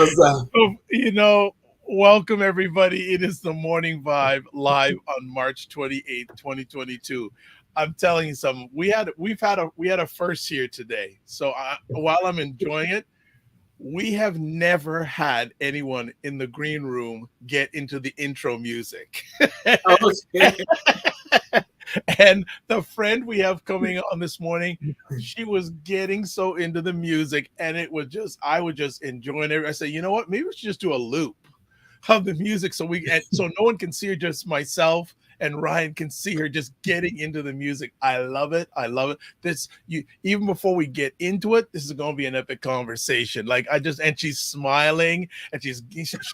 What's up? Welcome everybody. It is the Morning Vibe live on March 28th, 2022. I'm telling you something. We had a first here today. So while I'm enjoying it, we have never had anyone in the green room get into the intro music. Okay. And the friend we have coming on this morning, she was getting so into the music, and I was just enjoying it. I said, you know what? Maybe we should just do a loop of the music so no one can see her, just myself and Ryan can see her just getting into the music. I love it. I love it. Even before we get into it, this is going to be an epic conversation. And she's smiling and she's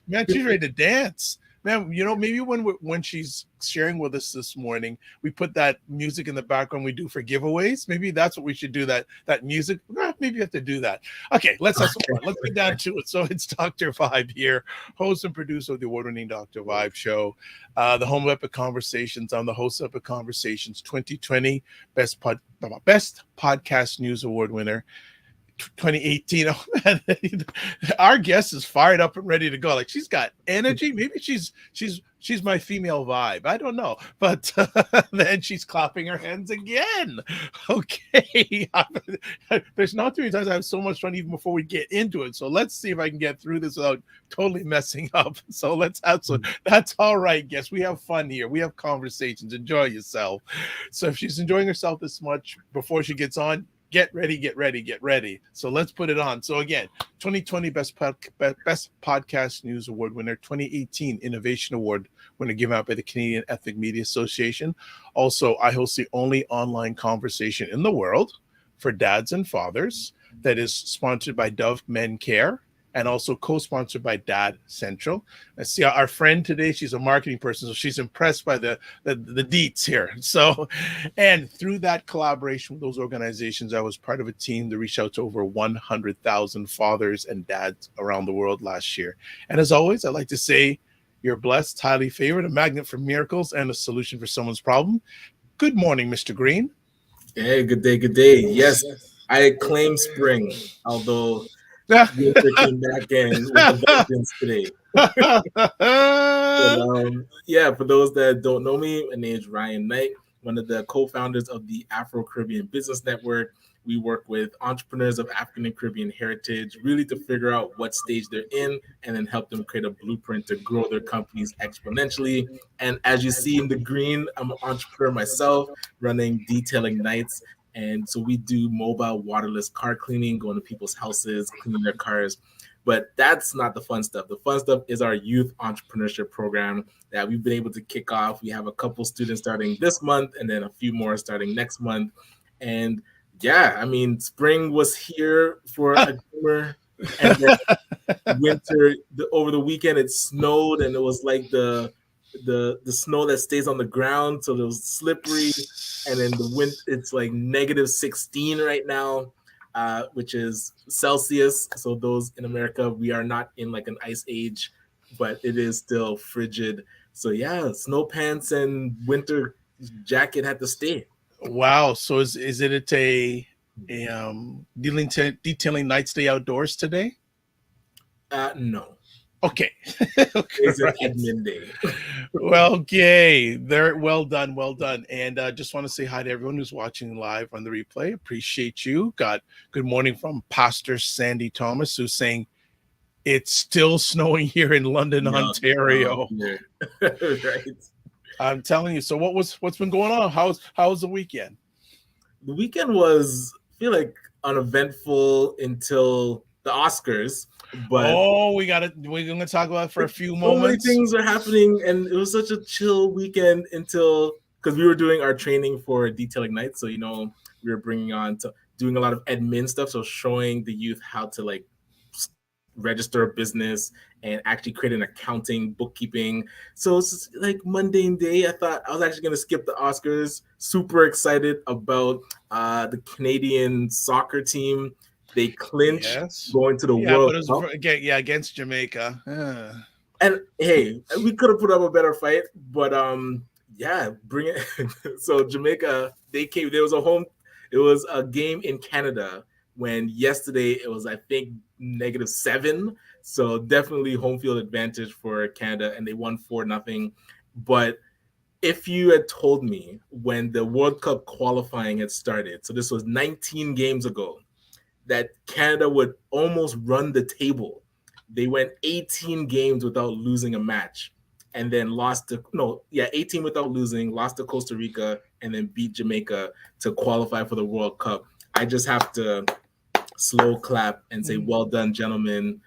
ready to dance. Man, maybe when she's sharing with us this morning, we put that music in the background we do for giveaways. Maybe that's what we should do. That music. Maybe you have to do that. Okay, let's have some fun. Let's get down to it. So it's Dr. Vibe here, host and producer of the award-winning Dr. Vibe show, the home of Epic Conversations. I'm the host of Epic Conversations 2020 Best Podcast News Award winner. 2018. Oh man, our guest is fired up and ready to go. Like, she's got energy. Maybe she's my female vibe. I don't know, but then she's clapping her hands again. Okay, there's not too many times I have so much fun even before we get into it. So let's see if I can get through this without totally messing up. So let's have some. That's all right, guys. We have fun here. We have conversations. Enjoy yourself. So if she's enjoying herself this much before she gets on, get ready. So let's put it on. So again, 2020 Best Podcast News Award winner, 2018 Innovation Award winner given out by the Canadian Ethnic Media Association. Also, I host the only online conversation in the world for dads and fathers that is sponsored by Dove Men Care and also co-sponsored by Dad Central. I see our friend today, she's a marketing person, so she's impressed by the deets here. So, and through that collaboration with those organizations, I was part of a team that reached out to over 100,000 fathers and dads around the world last year. And as always, I like to say, you're blessed, highly favored, a magnet for miracles, and a solution for someone's problem. Good morning, Mr. Green. Hey, good day. Yes, I claim spring, although winter came back in with a vengeance today. For those that don't know me, my name is Ryan Knight, one of the co-founders of the AfroCaribbean Business Network. We work with entrepreneurs of African and Caribbean heritage, really to figure out what stage they're in and then help them create a blueprint to grow their companies exponentially. And as you see in the green, I'm an entrepreneur myself, running Detailing Nights. And so we do mobile waterless car cleaning, going to people's houses, cleaning their cars. But that's not the fun stuff. The fun stuff is our youth entrepreneurship program that we've been able to kick off. We have a couple students starting this month and then a few more starting next month. And yeah, I mean, spring was here for a glimmer. And then winter, over the weekend, it snowed and it was like the snow that stays on the ground, so it was slippery. And then the wind, it's like -16 right now, which is Celsius. So those in America, we are not in like an ice age, but it is still frigid. So yeah, snow pants and winter jacket had to stay. Wow. So is it a detailing night stay outdoors today? No. Okay. It's an admin day. Well, okay. Well done. And just want to say hi to everyone who's watching live on the replay. Appreciate you. Got good morning from Pastor Sandy Thomas, who's saying it's still snowing here in London, Ontario. Right. I'm telling you. So what's been going on? How's the weekend? The weekend was, I feel like, uneventful until the Oscars. But we're gonna talk about it for a few so moments. Many things are happening, and it was such a chill weekend because we were doing our training for Detailing Nights. So we were bringing on to doing a lot of admin stuff, so showing the youth how to like register a business and actually create an accounting, bookkeeping. So it's just like mundane day. I thought I was actually going to skip the Oscars. Super excited about the Canadian soccer team. They clinched going to the World Cup. Against Jamaica. And hey, we could have put up a better fight, but bring it. So Jamaica, they came. It was a game in Canada when yesterday it was, I think, -7. So definitely home field advantage for Canada, and they won 4-0. But if you had told me when the World Cup qualifying had started, so this was 19 games ago, that Canada would almost run the table. They went 18 games without losing a match, and then 18 without losing, lost to Costa Rica, and then beat Jamaica to qualify for the World Cup. I just have to slow clap and say, well done, gentlemen.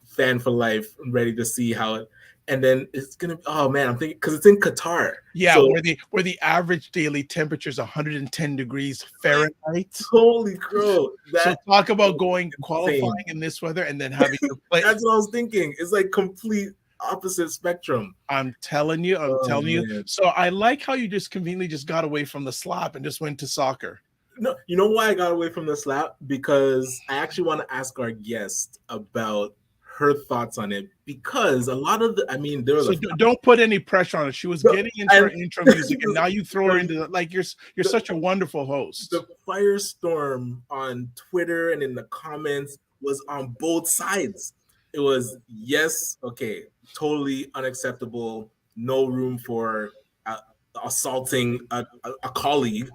Fan for life. I'm ready to see how it. And then it's gonna. Oh man, I'm thinking because it's in Qatar. Yeah, so, where the average daily temperature is 110 degrees Fahrenheit. Holy crow! So talk about going qualifying in this weather and then having to play. That's what I was thinking. It's like complete opposite spectrum. I'm telling you. You. So I like how you just conveniently just got away from the slap and just went to soccer. No, you know why I got away from the slap? Because I actually want to ask our guest about her thoughts on it, because a lot of there was don't put any pressure on her. She was getting into her intro music, and now you throw her into like you're such a wonderful host. The firestorm on Twitter and in the comments was on both sides. It was yes, okay, totally unacceptable, no room for assaulting a colleague.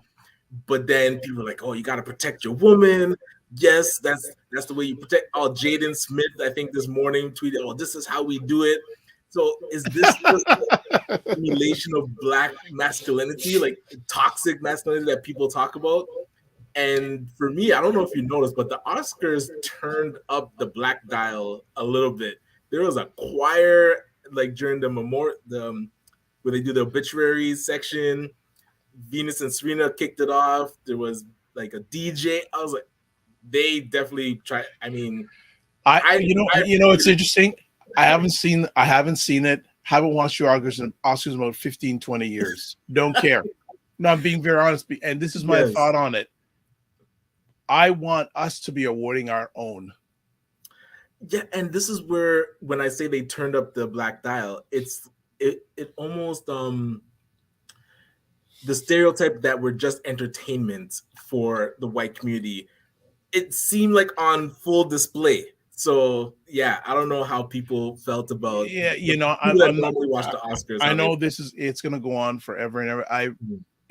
But then people were like, oh, you got to protect your woman. Yes, that's the way you protect. Oh, Jaden Smith, I think this morning tweeted, oh, this is how we do it. So is this just a simulation of Black masculinity, like toxic masculinity that people talk about? And for me, I don't know if you noticed, but the Oscars turned up the Black dial a little bit. There was a choir like during the memorial, where they do the obituary section. Venus and Serena kicked it off. There was like a DJ. I was like, they definitely try. I mean, it's interesting. I haven't seen it. Haven't watched your Oscars in about 15, 20 years. Don't care. No, I'm being very honest. And this is my thought on it. I want us to be awarding our own. Yeah, and this is where when I say they turned up the Black dial, it almost the stereotype that we're just entertainment for the white community. It seemed like on full display. So yeah, I don't know how people felt about. Yeah, I'm normally watch the Oscars. I know it's going to go on forever and ever.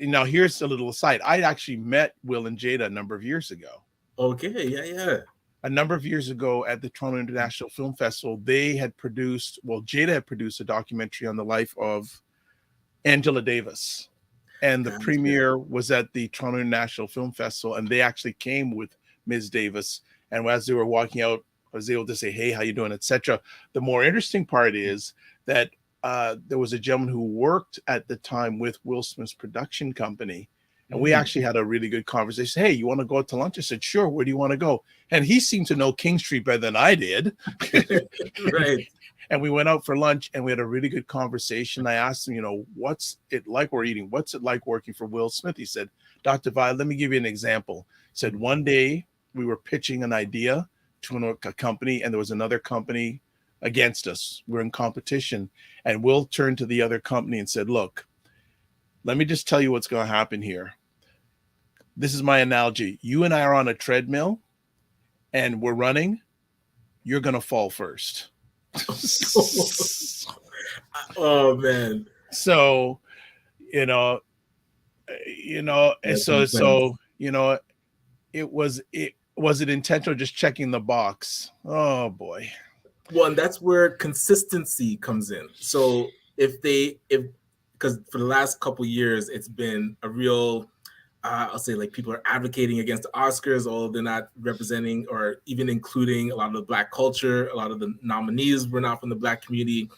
Now here's a little aside. I actually met Will and Jada a number of years ago. Okay, yeah. A number of years ago at the Toronto International Film Festival, Jada had produced a documentary on the life of Angela Davis. And the premiere was at the Toronto International Film Festival, and they actually came with Ms. Davis. And as they were walking out, I was able to say, hey, how you doing, etc. The more interesting part is that there was a gentleman who worked at the time with Will Smith's production company. And we actually had a really good conversation. Hey, you want to go out to lunch? I said, sure. Where do you want to go? And he seemed to know King Street better than I did. Right. And we went out for lunch and we had a really good conversation. I asked him, what's it like we're eating? What's it like working for Will Smith? He said, Dr. Violet, let me give you an example. He said, one day we were pitching an idea to a company and there was another company against us. We're in competition. And Will turned to the other company and said, look, let me just tell you what's going to happen here. This is my analogy. You and I are on a treadmill and we're running. You're going to fall first. Oh man. So, it was it intentional, just checking the box? Oh boy. Well, and that's where consistency comes in. So because for the last couple of years, it's been a real, I'll say, like, people are advocating against the Oscars, although they're not representing or even including a lot of the Black culture. A lot of the nominees were not from the Black community.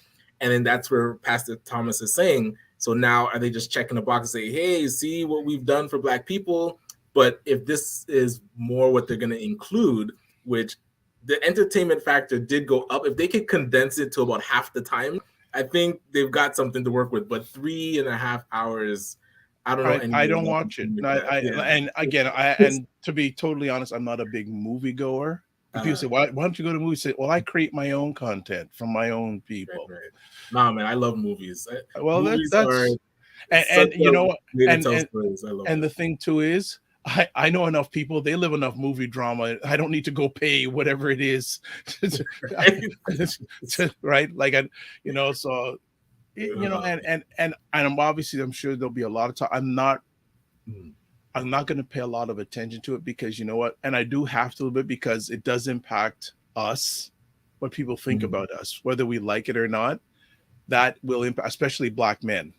And then that's where Pastor Thomas is saying, so now are they just checking the box and say, hey, see what we've done for Black people? But if this is more what they're going to include, which the entertainment factor did go up, if they could condense it to about half the time, I think they've got something to work with. But 3.5 hours, I don't know. I don't watch it. And again, and to be totally honest, I'm not a big movie goer. People say, why don't you go to movies? Say, well, I create my own content from my own people. Right. Nah, man, I love movies. Well, movies that's and the thing too is, I know enough people. They live enough movie drama. I don't need to go pay whatever it is, right? Like so and I'm obviously I'm sure there'll be a lot of time. I'm not going to pay a lot of attention to it because you know what, and I do have to a little bit because it does impact us, what people think about us, whether we like it or not. That will impact, especially Black men.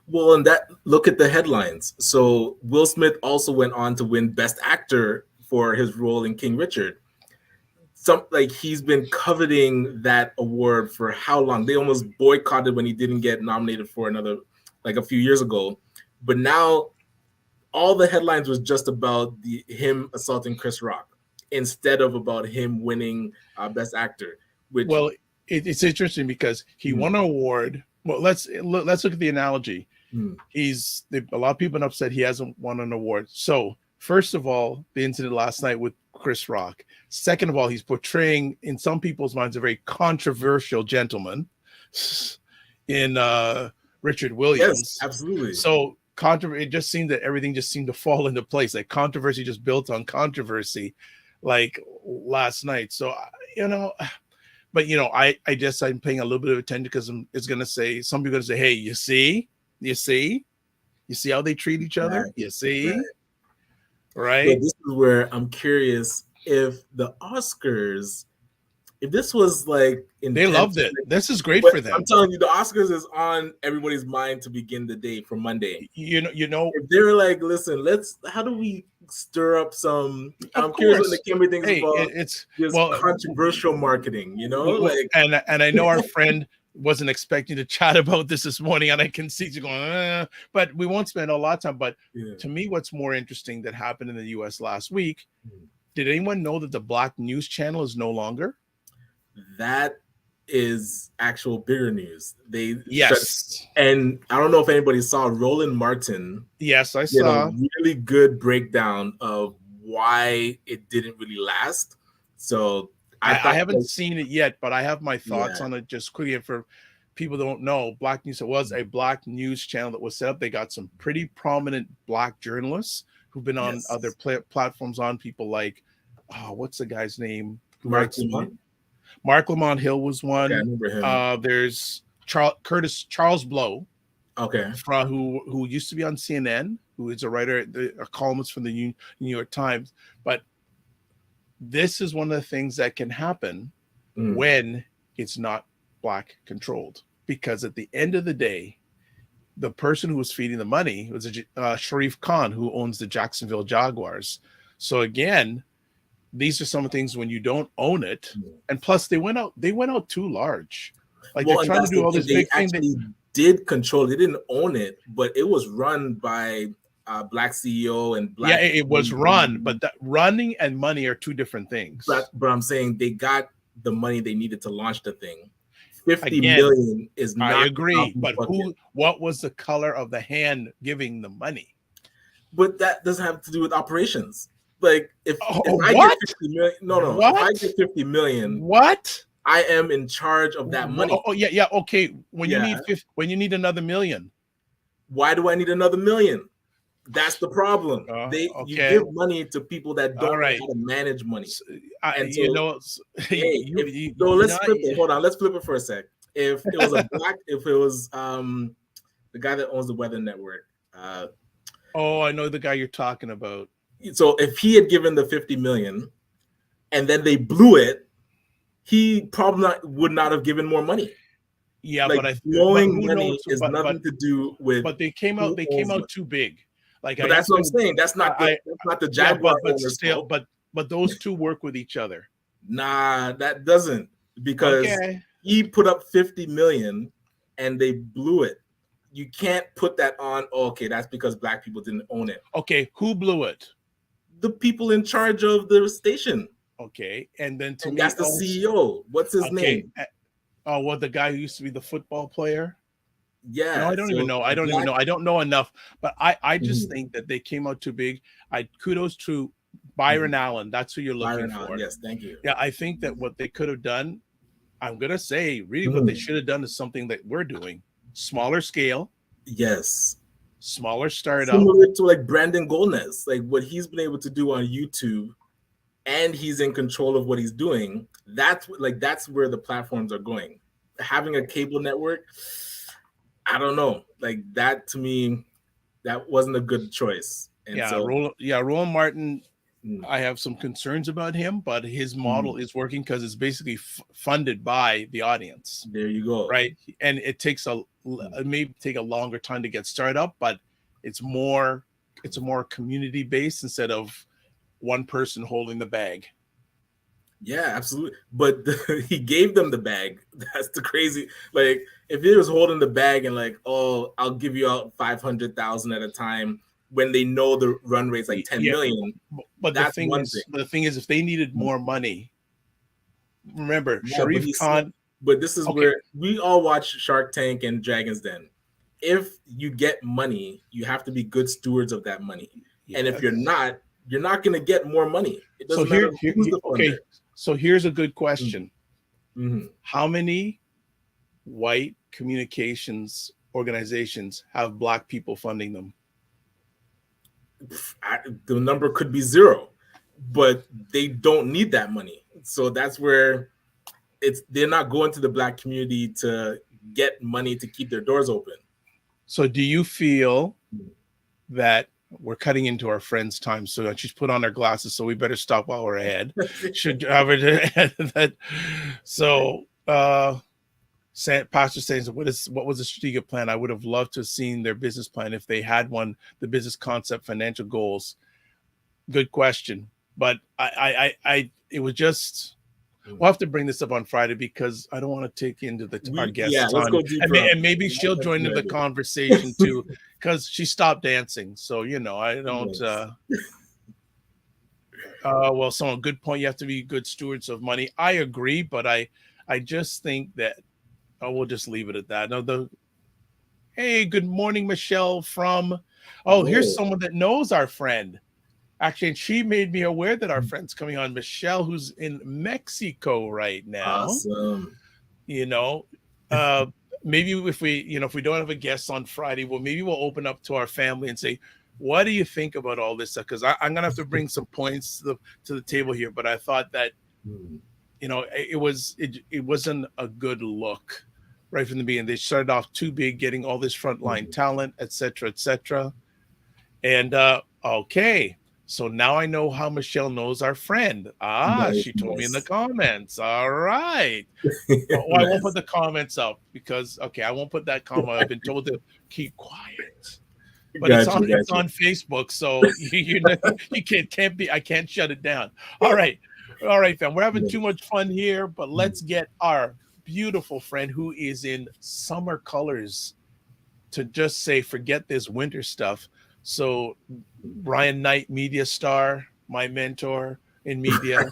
Well, and that look at the headlines. So Will Smith also went on to win Best Actor for his role in King Richard. He's been coveting that award for how long? They almost boycotted when he didn't get nominated for another, like a few years ago. But now all the headlines was just about him assaulting Chris Rock instead of about him winning Best Actor. Well, it's interesting because he won an award. Well, let's look at the analogy. A lot of people have been upset he hasn't won an award. So first of all, the incident last night with Chris Rock. Second of all, he's portraying in some people's minds a very controversial gentleman in Richard Williams. Yes, absolutely. So it just seemed that everything just seemed to fall into place. Like controversy just built on controversy, like last night. So but I just I'm paying a little bit of attention because it's gonna say some people are gonna say, hey, you see how they treat each other, right. You see, right? Yeah, this is where I'm curious if the Oscars, if this was like they loved it. This is great for them. I'm telling you, the Oscars is on everybody's mind to begin the day for Monday. You know, if they're like, listen, how do we stir up some? I'm curious what the Nakimbe thinks about. It's controversial marketing, and I know our friend wasn't expecting to chat about this morning, and I can see you going, but we won't spend a lot of time. But to me, what's more interesting that happened in the U.S. last week? Did anyone know that the Black News Channel is no longer? That is actual bigger news. Yes. And I don't know if anybody saw Rowan Martin. Yes, I saw a really good breakdown of why it didn't really last. So I haven't seen it yet, but I have my thoughts on it just quickly. For people who don't know, Black News, it was a Black News channel that was set up. They got some pretty prominent Black journalists who've been on other platforms, on people like, what's the guy's name? Mark Lamont Hill was one. Okay, I remember him. There's Charles Blow, who used to be on CNN, who is a writer, a columnist from the New York Times. But this is one of the things that can happen when it's not Black controlled, because at the end of the day, the person who was feeding the money was Sharif Khan, who owns the Jacksonville Jaguars. So again, these are some of the things when you don't own it, and plus they went out too large. Like they're trying to do all this big thing. They did control. They didn't own it, but it was run by Black CEO and Black. Yeah, it was run, but that running and money are two different things. But I'm saying they got the money they needed to launch the thing. 50 million is not. I agree, but what was the color of the hand giving the money? But that doesn't have to do with operations. Like if I what? get 50 million, no. What? If I get 50 million, what? I am in charge of that money. Yeah. Okay. When you need another million, why do I need another million? That's the problem. You give money to people that don't know how to manage money. Let's flip it. Hold on, let's flip it for a sec. If it was if it was the guy that owns the Weather Network. I know the guy you're talking about. So if he had given the 50 million and then they blew it, he probably would not have given more money. Yeah, blowing money is nothing to do with. But they came out too big. But that's what I'm saying. That's not the Jaguar. But those two work with each other. Nah, that doesn't, because he put up 50 million and they blew it. You can't put that on. That's because Black people didn't own it. Okay, who blew it? The people in charge of the station. Okay, and then that's the CEO. What's his name? The guy who used to be the football player. Yeah, no, I don't even know. I don't know enough. But I just think that they came out too big. Kudos to Byron Allen. That's who you're looking for. Allen, yes, thank you. Yeah, I think that what they could have done, I'm gonna say, really, what they should have done is something that we're doing, smaller scale. Yes. smaller startup. Similar to like Brandon Golness, like what he's been able to do on YouTube, and he's in control of what he's doing. That's where the platforms are going. Having a cable network, I don't know. Like that to me, that wasn't a good choice. And Rowan Martin, I have some concerns about him, but his model is working because it's basically funded by the audience. There you go. Right. And it may take a longer time to get started up, but it's a more community based instead of one person holding the bag. Yeah, absolutely. But he gave them the bag. That's the crazy. Like if he was holding the bag and like, oh, I'll give you out 500,000 at a time when they know the run rate's like 10 million. But the thing is, if they needed more money, remember Sharif Khan. But this is where we all watch Shark Tank and Dragon's Den. If you get money, you have to be good stewards of that money. Yes. And if you're not going to get more money. It doesn't matter who's the funder. So here's a good question. How many white communications organizations have Black people funding them? The number could be 0, but they don't need that money. So that's where they're not going to the Black community to get money to keep their doors open. So do you feel that we're cutting into our friend's time? So she's put on her glasses, so we better stop while we're ahead. Should have that. So Pastor saying, what was the strategic plan? I would have loved to have seen their business plan if they had one, the business concept, financial goals. Good question. But it was just, we'll have to bring this up on Friday because I don't want to take into our guest time. And maybe she'll join in the conversation too, because she stopped dancing. So, I don't, well, so good point. You have to be good stewards of money. I agree, but I just think that, we'll just leave it at that. No, hey, good morning, Michelle from, here's someone that knows our friend. Actually, and she made me aware that our friend's coming on, Michelle, who's in Mexico right now. Awesome. Maybe if we don't have a guest on Friday, maybe we'll open up to our family and say, what do you think about all this stuff? Because I'm gonna have to bring some points to the table here. But I thought that it wasn't a good look right from the beginning. They started off too big, getting all this frontline talent, et cetera. And okay. So now I know how Michelle knows our friend. She told me in the comments. All right. I won't put the comments up because, I won't put that comment. I've been told to keep quiet. But it's on Facebook, so I can't shut it down. All right, fam. We're having too much fun here, but let's get our beautiful friend who is in summer colors to just say, forget this winter stuff. So Ryan Knight, media star, my mentor in media.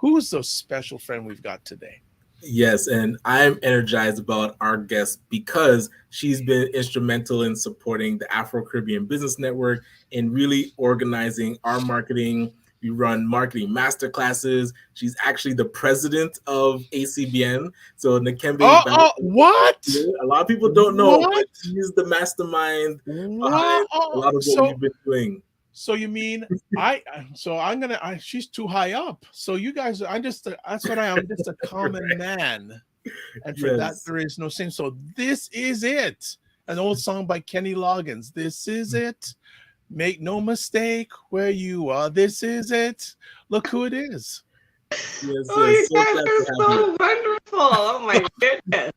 Who's the special friend we've got today? Yes, and I'm energized about our guest because she's been instrumental in supporting the AfroCaribbean Business Network and really organizing our marketing. We run marketing masterclasses. She's actually the president of ACBN. So Nakimbe B'aobab. What? A lot of people don't know, but she's the mastermind behind a lot of what we've been doing. So you mean she's too high up. So you guys, that's what I am. I'm just a common man. And for that, there is no shame. So this is it. An old song by Kenny Loggins. This is it. Make no mistake where you are. This is it. Look who it is. You guys are so wonderful. Oh my goodness.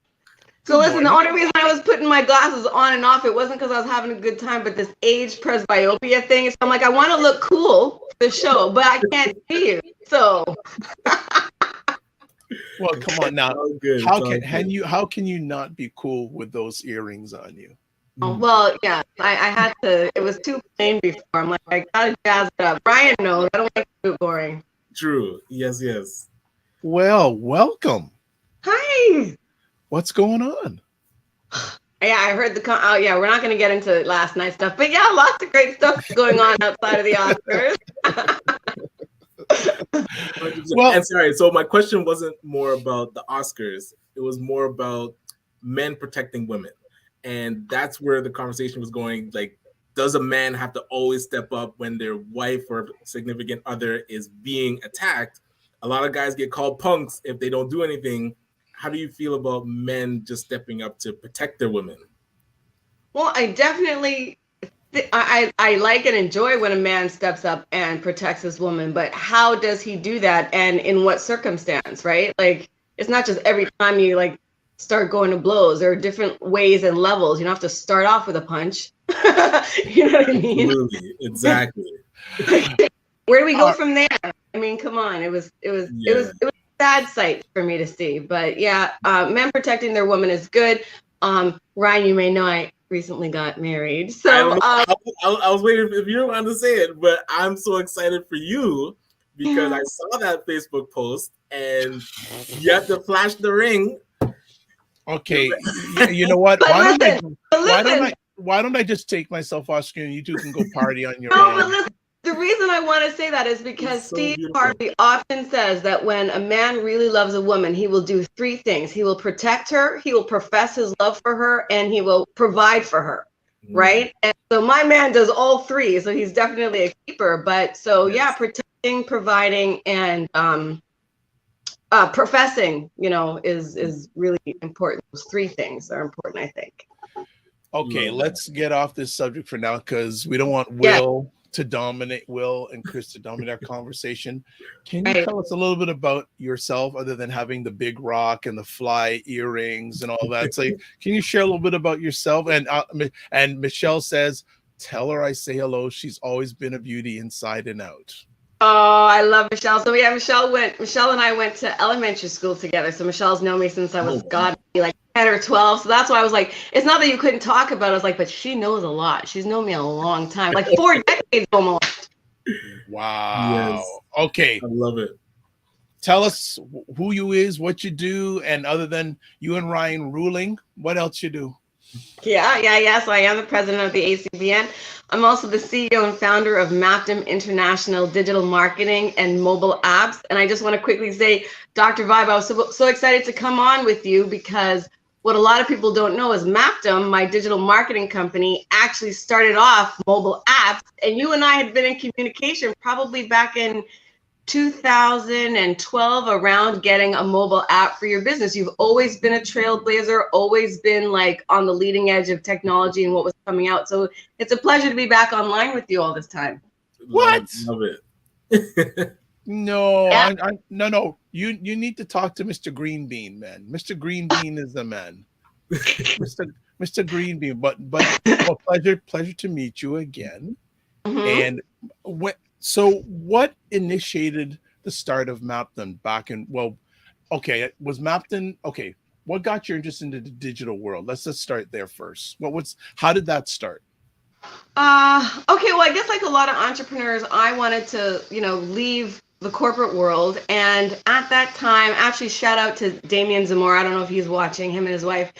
So listen, the only reason I was putting my glasses on and off, it wasn't because I was having a good time, but this age presbyopia thing. So I'm like, I want to look cool for the show, but I can't see you. So well, come on now. How can you not be cool with those earrings on you? Oh, well, yeah, I had to. It was too plain before. I'm like, I gotta jazz it up. Brian knows. I don't like to do it boring. True. Yes. Well, welcome. Hi. What's going on? Yeah, I heard we're not going to get into last night's stuff, but yeah, lots of great stuff going on outside of the Oscars. Well, and sorry. So my question wasn't more about the Oscars. It was more about men protecting women. And that's where the conversation was going. Like, does a man have to always step up when their wife or significant other is being attacked? A lot of guys get called punks if they don't do anything. How do you feel about men just stepping up to protect their women? Well, I definitely, I like and enjoy when a man steps up and protects his woman, but how does he do that and in what circumstance, right? Like, it's not just every time you like start going to blows. There are different ways and levels. You don't have to start off with a punch. You know what I mean? Absolutely. Exactly. Where do we go from there? I mean, come on. It was a sad sight for me to see. But yeah, men protecting their woman is good. Ryan, you may know I recently got married. So I was waiting if you don't want to say it, but I'm so excited for you because I saw that Facebook post and you have to flash the ring. Okay, you know what? Why don't I just take myself off screen and you two can go party on your own? But listen, the reason I want to say that is because Steve Harvey often says that when a man really loves a woman, he will do three things. He will protect her, he will profess his love for her, and he will provide for her, right? And so my man does all three, so he's definitely a keeper. But so yeah, protecting, providing, and professing, is really important. Those three things are important, I think. Okay, let's get off this subject for now because we don't want Will and Chris to dominate our conversation. Can you tell us a little bit about yourself other than having the big rock and the fly earrings and all that? So can you share a little bit about yourself? And Michelle says, tell her I say hello. She's always been a beauty inside and out. Oh, I love Michelle. So yeah, Michelle and I went to elementary school together. So Michelle's known me since I was like 10 or 12. So that's why I was like, it's not that you couldn't talk about it. I was like, but she knows a lot. She's known me a long time, like 4 decades almost. Wow. Yes. Okay. I love it. Tell us who you is, what you do, and other than you and Ryan ruling, what else you do? Yeah. So I am the president of the ACBN. I'm also the CEO and founder of Mactum International Digital Marketing and Mobile Apps. And I just want to quickly say, Dr. Vibe, I was so excited to come on with you because what a lot of people don't know is Mactum, my digital marketing company, actually started off mobile apps. And you and I had been in communication probably back in 2012 around getting a mobile app for your business. You've always been a trailblazer, always been like on the leading edge of technology and what was coming out. So it's a pleasure to be back online with you all this time. What? Love it. No, yeah. No. You need to talk to Mr. Green Bean, man. Mr. Green Bean is the man. Mr. Green Bean. But well, pleasure to meet you again. Mm-hmm. And so what initiated the start of Mappdom back in, was Mappdom, what got your interest into the digital world? Let's just start there first. How did that start? Well, I guess like a lot of entrepreneurs, I wanted to, leave the corporate world. And at that time, actually shout out to Damien Zamora. I don't know if he's watching, him and his wife.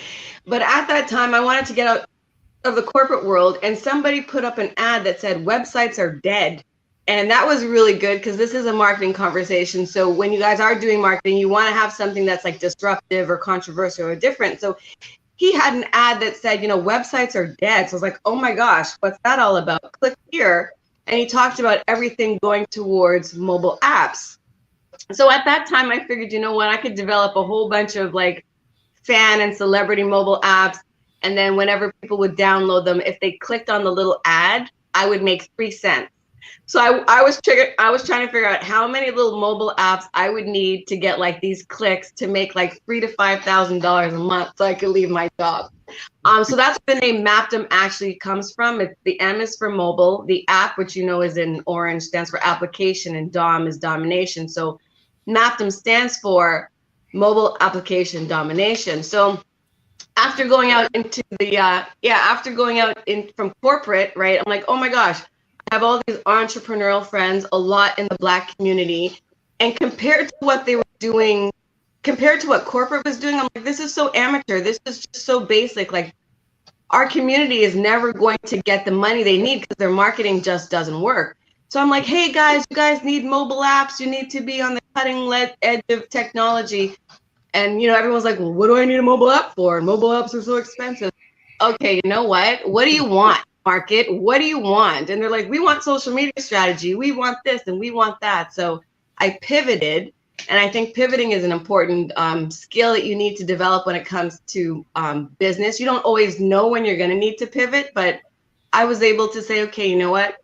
But at that time, I wanted to get out of the corporate world. And somebody put up an ad that said, websites are dead. And that was really good because this is a marketing conversation. So when you guys are doing marketing, you want to have something that's like disruptive or controversial or different. So he had an ad that said, websites are dead. So I was like, oh my gosh, what's that all about? Click here. And he talked about everything going towards mobile apps. So at that time, I figured, you know what, I could develop a whole bunch of like fan and celebrity mobile apps. And then whenever people would download them, if they clicked on the little ad, I would make 3 cents. So I was trying to figure out how many little mobile apps I would need to get like these clicks to make like $3,000 to $5,000 a month so I could leave my job. So that's where the name Mappdom actually comes from. The M is for mobile. The app, which is in orange, stands for application, and DOM is domination. So Mappdom stands for mobile application domination. So after going out into from corporate, right, I'm like, oh my gosh, I have all these entrepreneurial friends, a lot in the Black community, and compared to what they were doing, compared to what corporate was doing, I'm like, this is so amateur. This is just so basic. Like, our community is never going to get the money they need because their marketing just doesn't work. So I'm like, hey guys, you guys need mobile apps. You need to be on the cutting edge of technology. And everyone's like, well, what do I need a mobile app for? And mobile apps are so expensive. okay, you know what do you want, market? What do you want? And they're like, we want social media strategy, we want this and we want that. So I pivoted. And I think pivoting is an important skill that you need to develop when it comes to business. You don't always know when you're going to need to pivot, but I was able to say, okay, you know what?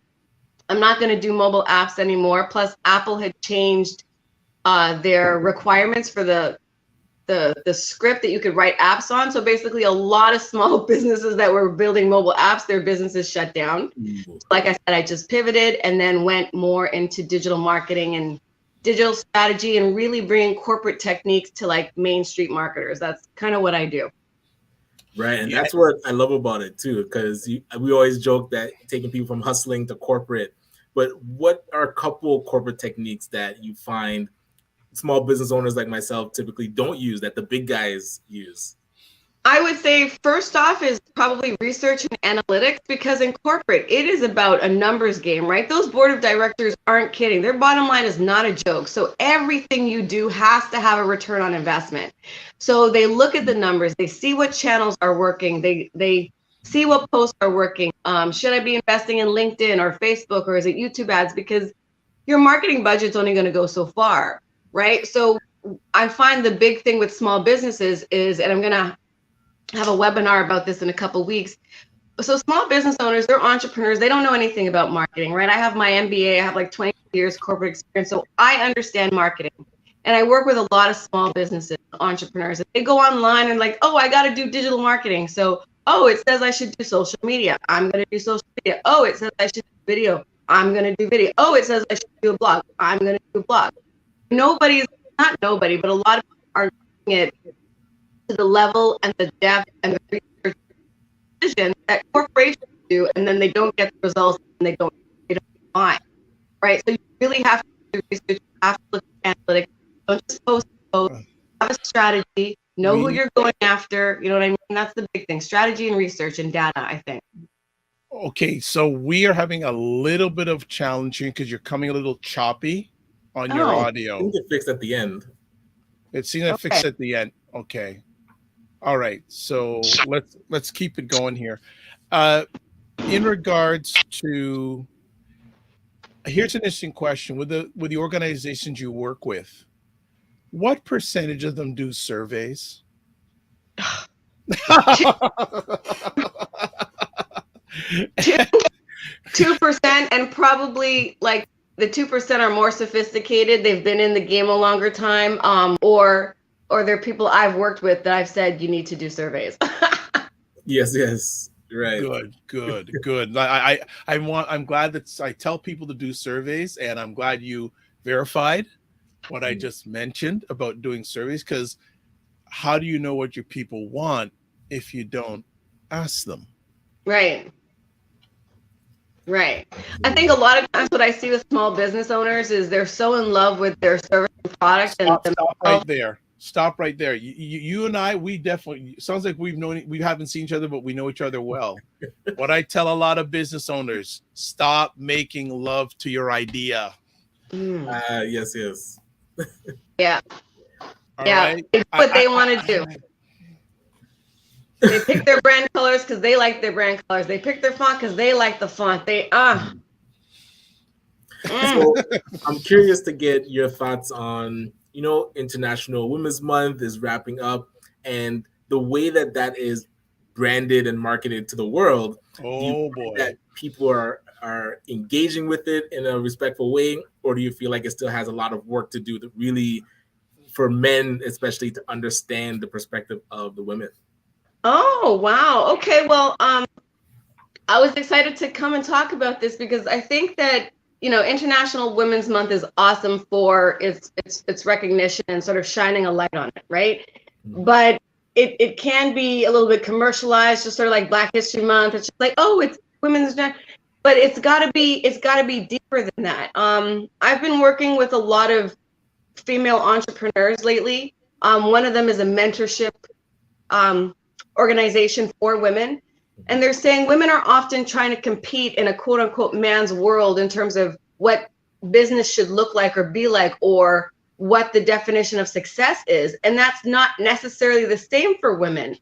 I'm not going to do mobile apps anymore. Plus, Apple had changed their requirements for the script that you could write apps on. So basically, a lot of small businesses that were building mobile apps, their businesses shut down. Like I said, I just pivoted and then went more into digital marketing and digital strategy and really bringing corporate techniques to like Main Street marketers. That's kind of what I do. Right. And that's what I love about it too, because we always joke that taking people from hustling to corporate, but what are a couple corporate techniques that you find small business owners like myself typically don't use that the big guys use? I would say first off is probably research and analytics, because in corporate, it is about a numbers game, right? Those board of directors aren't kidding. Their bottom line is not a joke. So everything you do has to have a return on investment. So they look at the numbers, they see what channels are working, they see what posts are working. Should I be investing in LinkedIn or Facebook, or is it YouTube ads? Because your marketing budget's only going to go so far, right? So I find the big thing with small businesses is, and I'm going to have a webinar about this in a couple of weeks. So small business owners, they're entrepreneurs. They don't know anything about marketing, right? I have my MBA. I have like 20 years corporate experience. So I understand marketing. And I work with a lot of small businesses, entrepreneurs. They go online and like, oh, I got to do digital marketing. So, oh, it says I should do social media. I'm going to do social media. Oh, it says I should do video. I'm going to do video. Oh, it says I should do a blog. I'm going to do a blog. Not nobody, but a lot of people are doing it to the level and the depth and the research vision that corporations do, and then they don't get the results and they don't find, right? So you really have to do research, you have to look at analytics. Don't just post, have a strategy, know who you're going after, you know what I mean? That's the big thing, strategy and research and data, I think. Okay, so we are having a little bit of challenging because you're coming a little choppy on your audio. I think it fixed at the end. It seems to fix at the end. Okay. All right, so let's keep it going here. In regards to, here's an interesting question with the organizations you work with. What percentage of them do surveys? 2%, and probably like the 2% are more sophisticated. They've been in the game a longer time, or they're people I've worked with that I've said you need to do surveys. Yes, right. Good. I'm glad that I tell people to do surveys, and I'm glad you verified what I just mentioned about doing surveys, because how do you know what your people want if you don't ask them? Right. I think a lot of times what I see with small business owners is they're so in love with their service and product. Stop right there. You and I, we definitely, sounds like we haven't seen each other, but we know each other well. What I tell a lot of business owners, stop making love to your idea. Yes. Yeah. All right? They do what they want to do. They pick their brand colors because they like their brand colors. They pick their font because they like the font. So I'm curious to get your thoughts on, International Women's Month is wrapping up, and the way that is branded and marketed to the world. Oh boy! That people are engaging with it in a respectful way, or do you feel like it still has a lot of work to do to really, for men especially, to understand the perspective of the women? Oh, wow. Okay. Well, I was excited to come and talk about this because I think that, International Women's Month is awesome for its recognition and sort of shining a light on it, right? Mm-hmm. But it can be a little bit commercialized, just sort of like Black History Month. It's just like, oh, it's Women's Day. But it's gotta be deeper than that. I've been working with a lot of female entrepreneurs lately. One of them is a mentorship organization for women, and they're saying women are often trying to compete in a quote unquote man's world in terms of what business should look like or be like, or what the definition of success is, and that's not necessarily the same for women.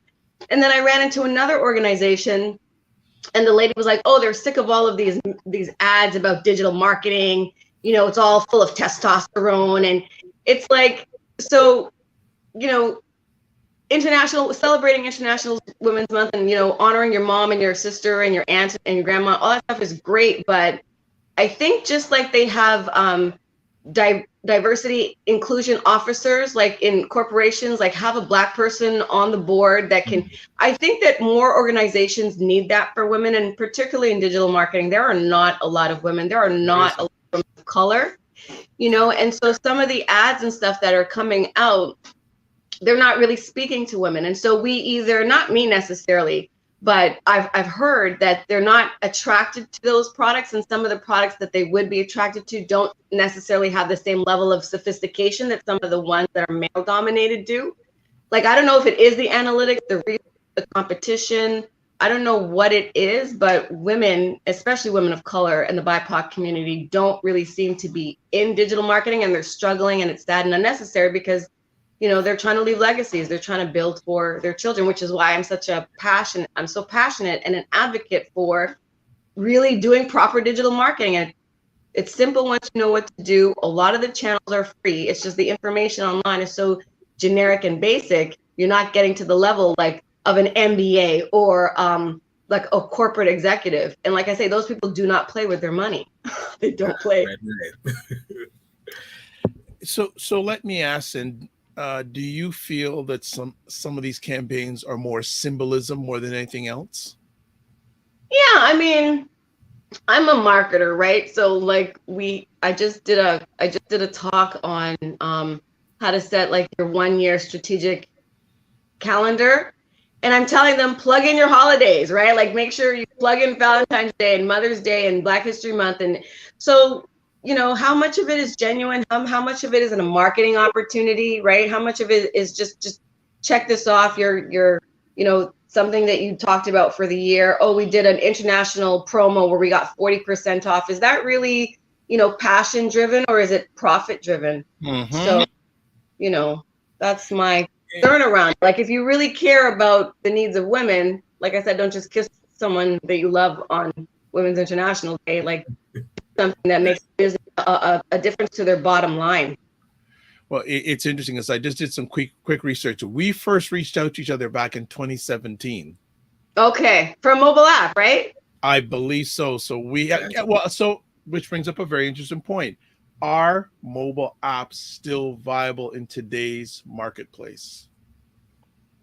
And then I ran into another organization, and the lady was like, oh, they're sick of all of these ads about digital marketing. You know, it's all full of testosterone. And it's like, so, you know, celebrating International Women's Month and, you know, honoring your mom and your sister and your aunt and your grandma, all that stuff is great. But I think just like they have diversity inclusion officers, like in corporations, like have a Black person on the board that can, I think that more organizations need that for women, and particularly in digital marketing, there are not a lot of women. There are not a lot of women of color, you know, and so some of the ads and stuff that are coming out, they're not really speaking to women. And so we either, not me necessarily, but I've heard that they're not attracted to those products, and some of the products that they would be attracted to don't necessarily have the same level of sophistication that some of the ones that are male dominated do. Like, I don't know if it is the analytics, the competition, I don't know what it is, but women, especially women of color and the BIPOC community, don't really seem to be in digital marketing, and they're struggling, and it's sad and unnecessary because, you know, they're trying to leave legacies. They're trying to build for their children, which is why I'm so passionate and an advocate for really doing proper digital marketing. And it's simple once you know what to do. A lot of the channels are free. It's just the information online is so generic and basic. You're not getting to the level like of an MBA or like a corporate executive. And like I say, those people do not play with their money. They don't play. So let me ask, and do you feel that some of these campaigns are more symbolism more than anything else? Yeah, I mean, I'm a marketer, right? So like I just did a talk on how to set like your 1 year strategic calendar. And I'm telling them, plug in your holidays, right? Like make sure you plug in Valentine's Day and Mother's Day and Black History Month. And so, you know, how much of it is genuine? How much of it is a marketing opportunity, right? How much of it is just check this off, your, you know, something that you talked about for the year. Oh, we did an international promo where we got 40% off. Is that really, you know, passion driven, or is it profit driven? Mm-hmm. So, you know, that's my turnaround. Like if you really care about the needs of women, like I said, don't just kiss someone that you love on Women's International Day. Like something that makes a difference to their bottom line. Well, it's interesting because I just did some quick research. We first reached out to each other back in 2017. Okay, for a mobile app, right? I believe so. So which brings up a very interesting point. Are mobile apps still viable in today's marketplace?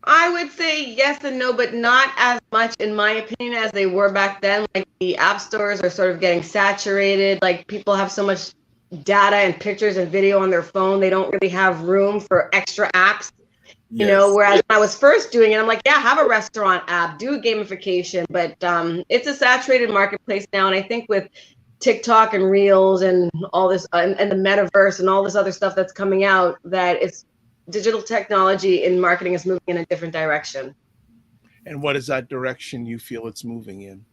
I would say yes and no, but not as much, in my opinion, as they were back then. Like the app stores are sort of getting saturated. Like people have so much data and pictures and video on their phone. They don't really have room for extra apps, you know, whereas when I was first doing it, I'm like, yeah, have a restaurant app, do gamification, but it's a saturated marketplace now. And I think with TikTok and Reels and all this and the metaverse and all this other stuff that's coming out, that it's digital technology in marketing is moving in a different direction. And what is that direction you feel it's moving in?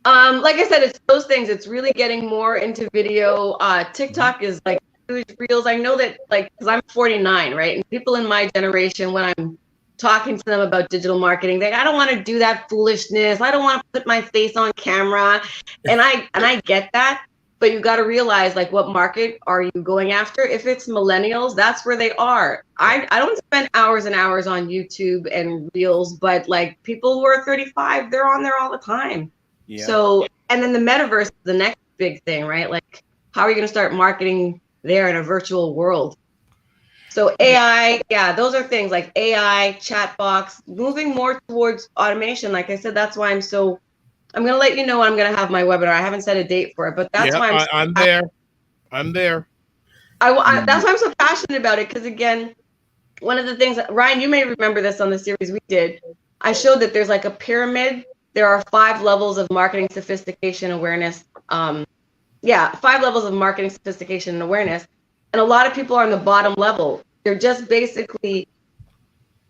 Like I said, it's those things. It's really getting more into video. TikTok is like huge. Reels. I know that, like, because I'm 49, right? And people in my generation, when I'm talking to them about digital marketing, I don't want to do that foolishness. I don't want to put my face on camera. And I get that. But you got to realize, like, what market are you going after? If it's millennials, that's where they are. I don't spend hours and hours on YouTube and Reels, but like people who are 35, they're on there all the time. Yeah. So, and then the metaverse is the next big thing, right? Like, how are you going to start marketing there in a virtual world? So AI, yeah, those are things like AI, chatbots, moving more towards automation. Like I said, that's why I'm going to let you know when I'm going to have my webinar. I haven't set a date for it, but that's why I'm there. I'm there. That's why I'm so passionate about it. Because again, one of the things, Ryan, you may remember this on the series we did. I showed that there's like a pyramid. There are 5 levels of marketing sophistication awareness. 5 levels of marketing sophistication and awareness. And a lot of people are on the bottom level. They're just basically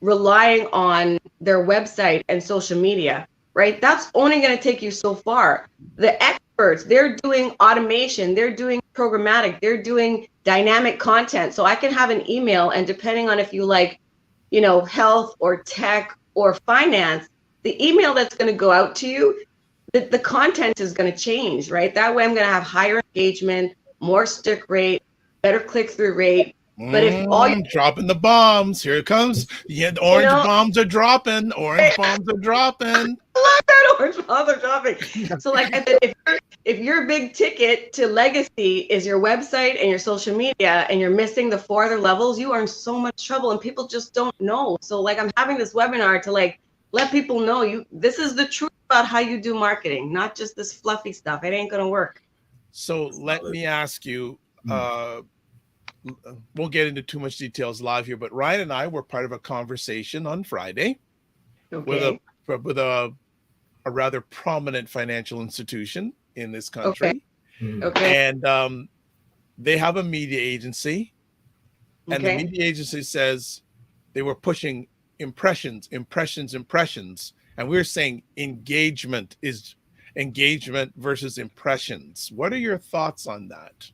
relying on their website and social media, right? That's only going to take you so far. The experts, they're doing automation, they're doing programmatic, they're doing dynamic content. So I can have an email, and depending on if you like, you know, health or tech or finance, the email that's going to go out to you, the content is going to change, right? That way I'm going to have higher engagement, more stick rate, better click-through rate. But if all you dropping the bombs, here it comes. Yeah, the orange bombs are dropping. Orange bombs are dropping. I love that orange bombs are dropping. So like I said, if your big ticket to legacy is your website and your social media and you're missing the 4 other levels, you are in so much trouble and people just don't know. So like I'm having this webinar to like let people know this is the truth about how you do marketing, not just this fluffy stuff. It ain't gonna work. So let me ask you, won't get into too much details live here, but Ryan and I were part of a conversation on Friday with a rather prominent financial institution in this country. Okay. And they have a media agency, and the media agency says they were pushing impressions, and we're saying engagement versus impressions. What are your thoughts on that?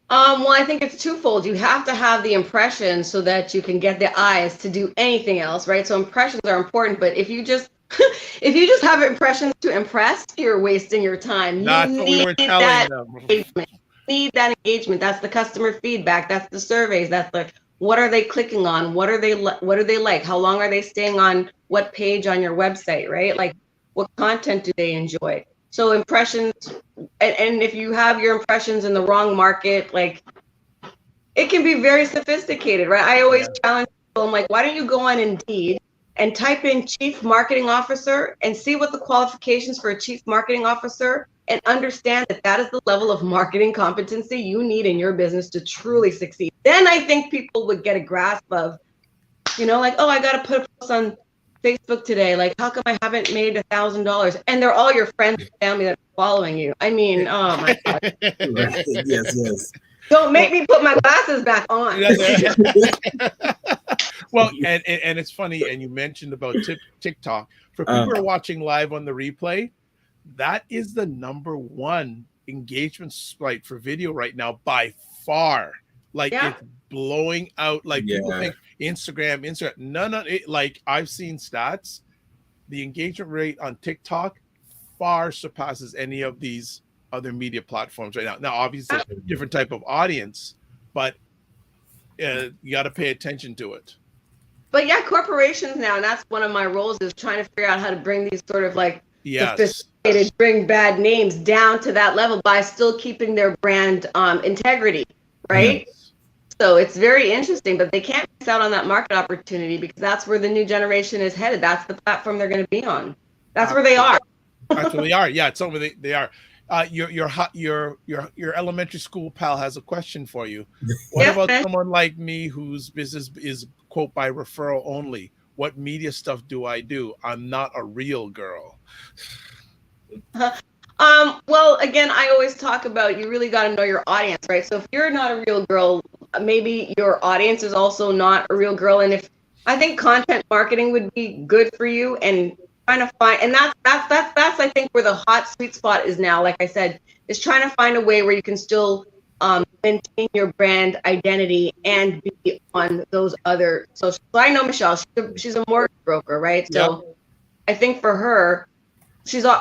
Well, I think it's twofold. You have to have the impressions so that you can get the eyes to do anything else, right? So impressions are important, but if you just have impressions to impress, you're wasting your time. That's what we were telling them. Engagement. You need that engagement. That's the customer feedback. That's the surveys. That's the what are they clicking on? What are they like? How long are they staying on what page on your website, right? Like what content do they enjoy? So impressions, and if you have your impressions in the wrong market, like it can be very sophisticated, right? I always challenge people. I'm like, why don't you go on Indeed and type in Chief Marketing Officer and see what the qualifications for a Chief Marketing Officer, and understand that is the level of marketing competency you need in your business to truly succeed. Then I think people would get a grasp of, like, oh, I got to put a post on Facebook today. Like, how come I haven't made $1,000? And they're all your friends and family that are following you. I mean, oh my God. Right. Yes. Don't make me put my glasses back on. Well, and it's funny, and you mentioned about TikTok. For people who are watching live on the replay, that is the #1 engagement site for video right now by far. Like it's blowing out. Like people think Instagram. No. Like I've seen stats. The engagement rate on TikTok far surpasses any of these other media platforms right now. Now, obviously, it's a different type of audience, but you got to pay attention to it. But corporations now, and that's one of my roles, is trying to figure out how to bring these sort of like sophisticated, bring bad names down to that level by still keeping their brand integrity, right? Yes. So it's very interesting, but they can't miss out on that market opportunity because that's where the new generation is headed. That's the platform they're going to be on. That's where they are. That's where they are. Yeah, it's over. They are. Your elementary school pal has a question for you. What about someone like me whose business is quote by referral only? What media stuff do I do? I'm not a real girl. Well, again, I always talk about you really got to know your audience, right? So if you're not a real girl, maybe your audience is also not a real girl. And if I think content marketing would be good for you, and trying to find, and that's I think where the hot sweet spot is now. Like I said, is trying to find a way where you can still maintain your brand identity and be on those other social. So I know Michelle, she's a mortgage broker, right? So I think for her,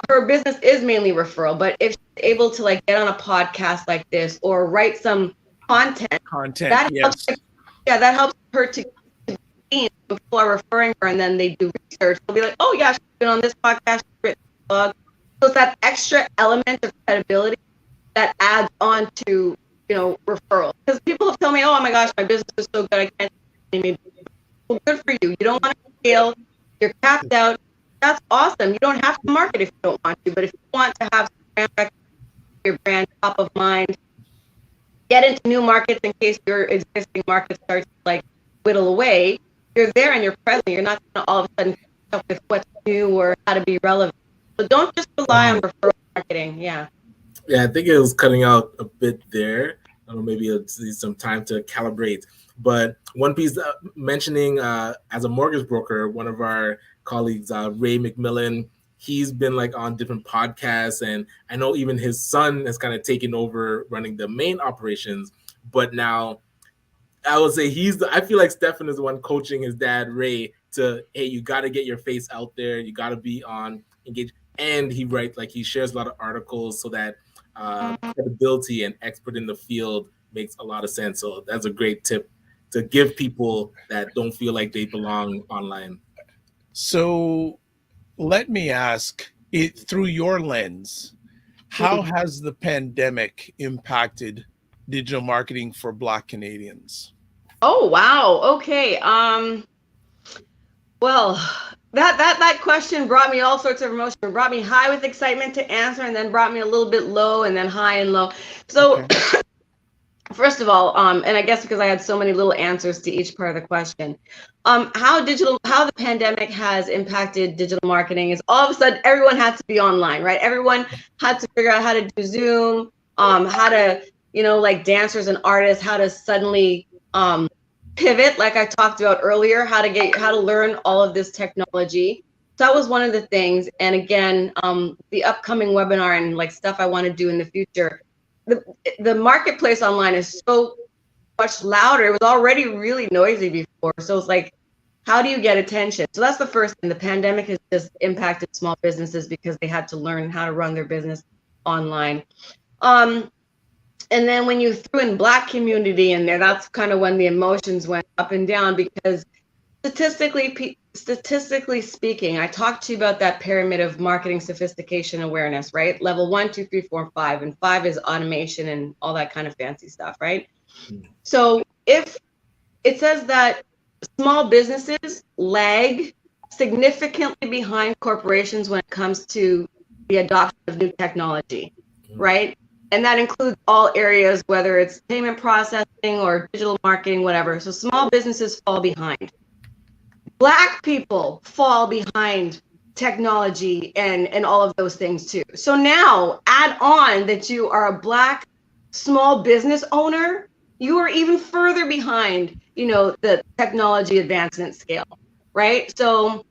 her business is mainly referral, but if she's able to like get on a podcast like this or write some content that helps, that helps her to people are referring her, and then they do research. They'll be like, oh yeah, she's been on this podcast, she's written a blog. So it's that extra element of credibility that adds on to referral. Because people have told me, oh my gosh, my business is so good, I can't do anything. Well, good for you. You don't want to scale. You're capped out. That's awesome. You don't have to market if you don't want to, but if you want to have your brand top of mind, get into new markets in case your existing market starts to like whittle away, you're there and you're present. You're not going to all of a sudden catch up with what's new or how to be relevant. So don't just rely on referral marketing. Yeah, I think it was cutting out a bit there. I don't know, maybe it'll need some time to calibrate. But one piece mentioning as a mortgage broker, one of our colleagues, Ray McMillan, he's been like on different podcasts, and I know even his son has kind of taken over running the main operations. But now I would say I feel like Stefan is the one coaching his dad, Ray, to, hey, you got to get your face out there. You got to be on engage. And he shares a lot of articles so that credibility and expert in the field makes a lot of sense. So that's a great tip to give people that don't feel like they belong online. So let me ask, it through your lens, how has the pandemic impacted digital marketing for Black Canadians? Oh, wow. Okay. Well, that question brought me all sorts of emotion. It brought me high with excitement to answer, and then brought me a little bit low, and then high and low. So, okay. First of all, and I guess because I had so many little answers to each part of the question, how the pandemic has impacted digital marketing is all of a sudden everyone had to be online, right? Everyone had to figure out how to do Zoom, how to, like dancers and artists, how to suddenly pivot, like I talked about earlier, how to learn all of this technology. So that was one of the things. And again, the upcoming webinar and like stuff I want to do in the future. The marketplace online is so much louder. It was already really noisy before. So it's like, how do you get attention? So that's the first thing. The pandemic has just impacted small businesses because they had to learn how to run their business online. And then when you threw in Black community in there, that's kind of when the emotions went up and down, because statistically speaking, I talked to you about that pyramid of marketing sophistication awareness, right? Level 1, 2, 3, 4, 5, and 5 is automation and all that kind of fancy stuff, right? So if it says that small businesses lag significantly behind corporations when it comes to the adoption of new technology, right? And that includes all areas, whether it's payment processing or digital marketing, whatever. So small businesses fall behind. Black people fall behind technology and all of those things too. So now add on that you are a Black small business owner, you are even further behind, the technology advancement scale, right? So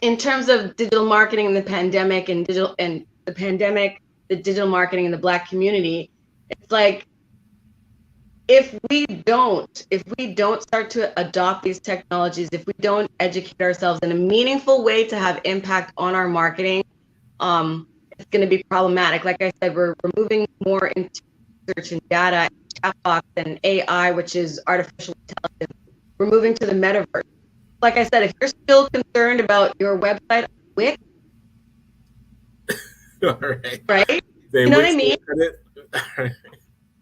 in terms of digital marketing and the pandemic and the digital marketing in the Black community, it's like, if we don't start to adopt these technologies, if we don't educate ourselves in a meaningful way to have impact on our marketing, it's going to be problematic. Like I said, we're moving more into research and data, chatbots and AI, which is artificial intelligence. We're moving to the metaverse. Like I said, if you're still concerned about your website, Wix, right? You know what I mean?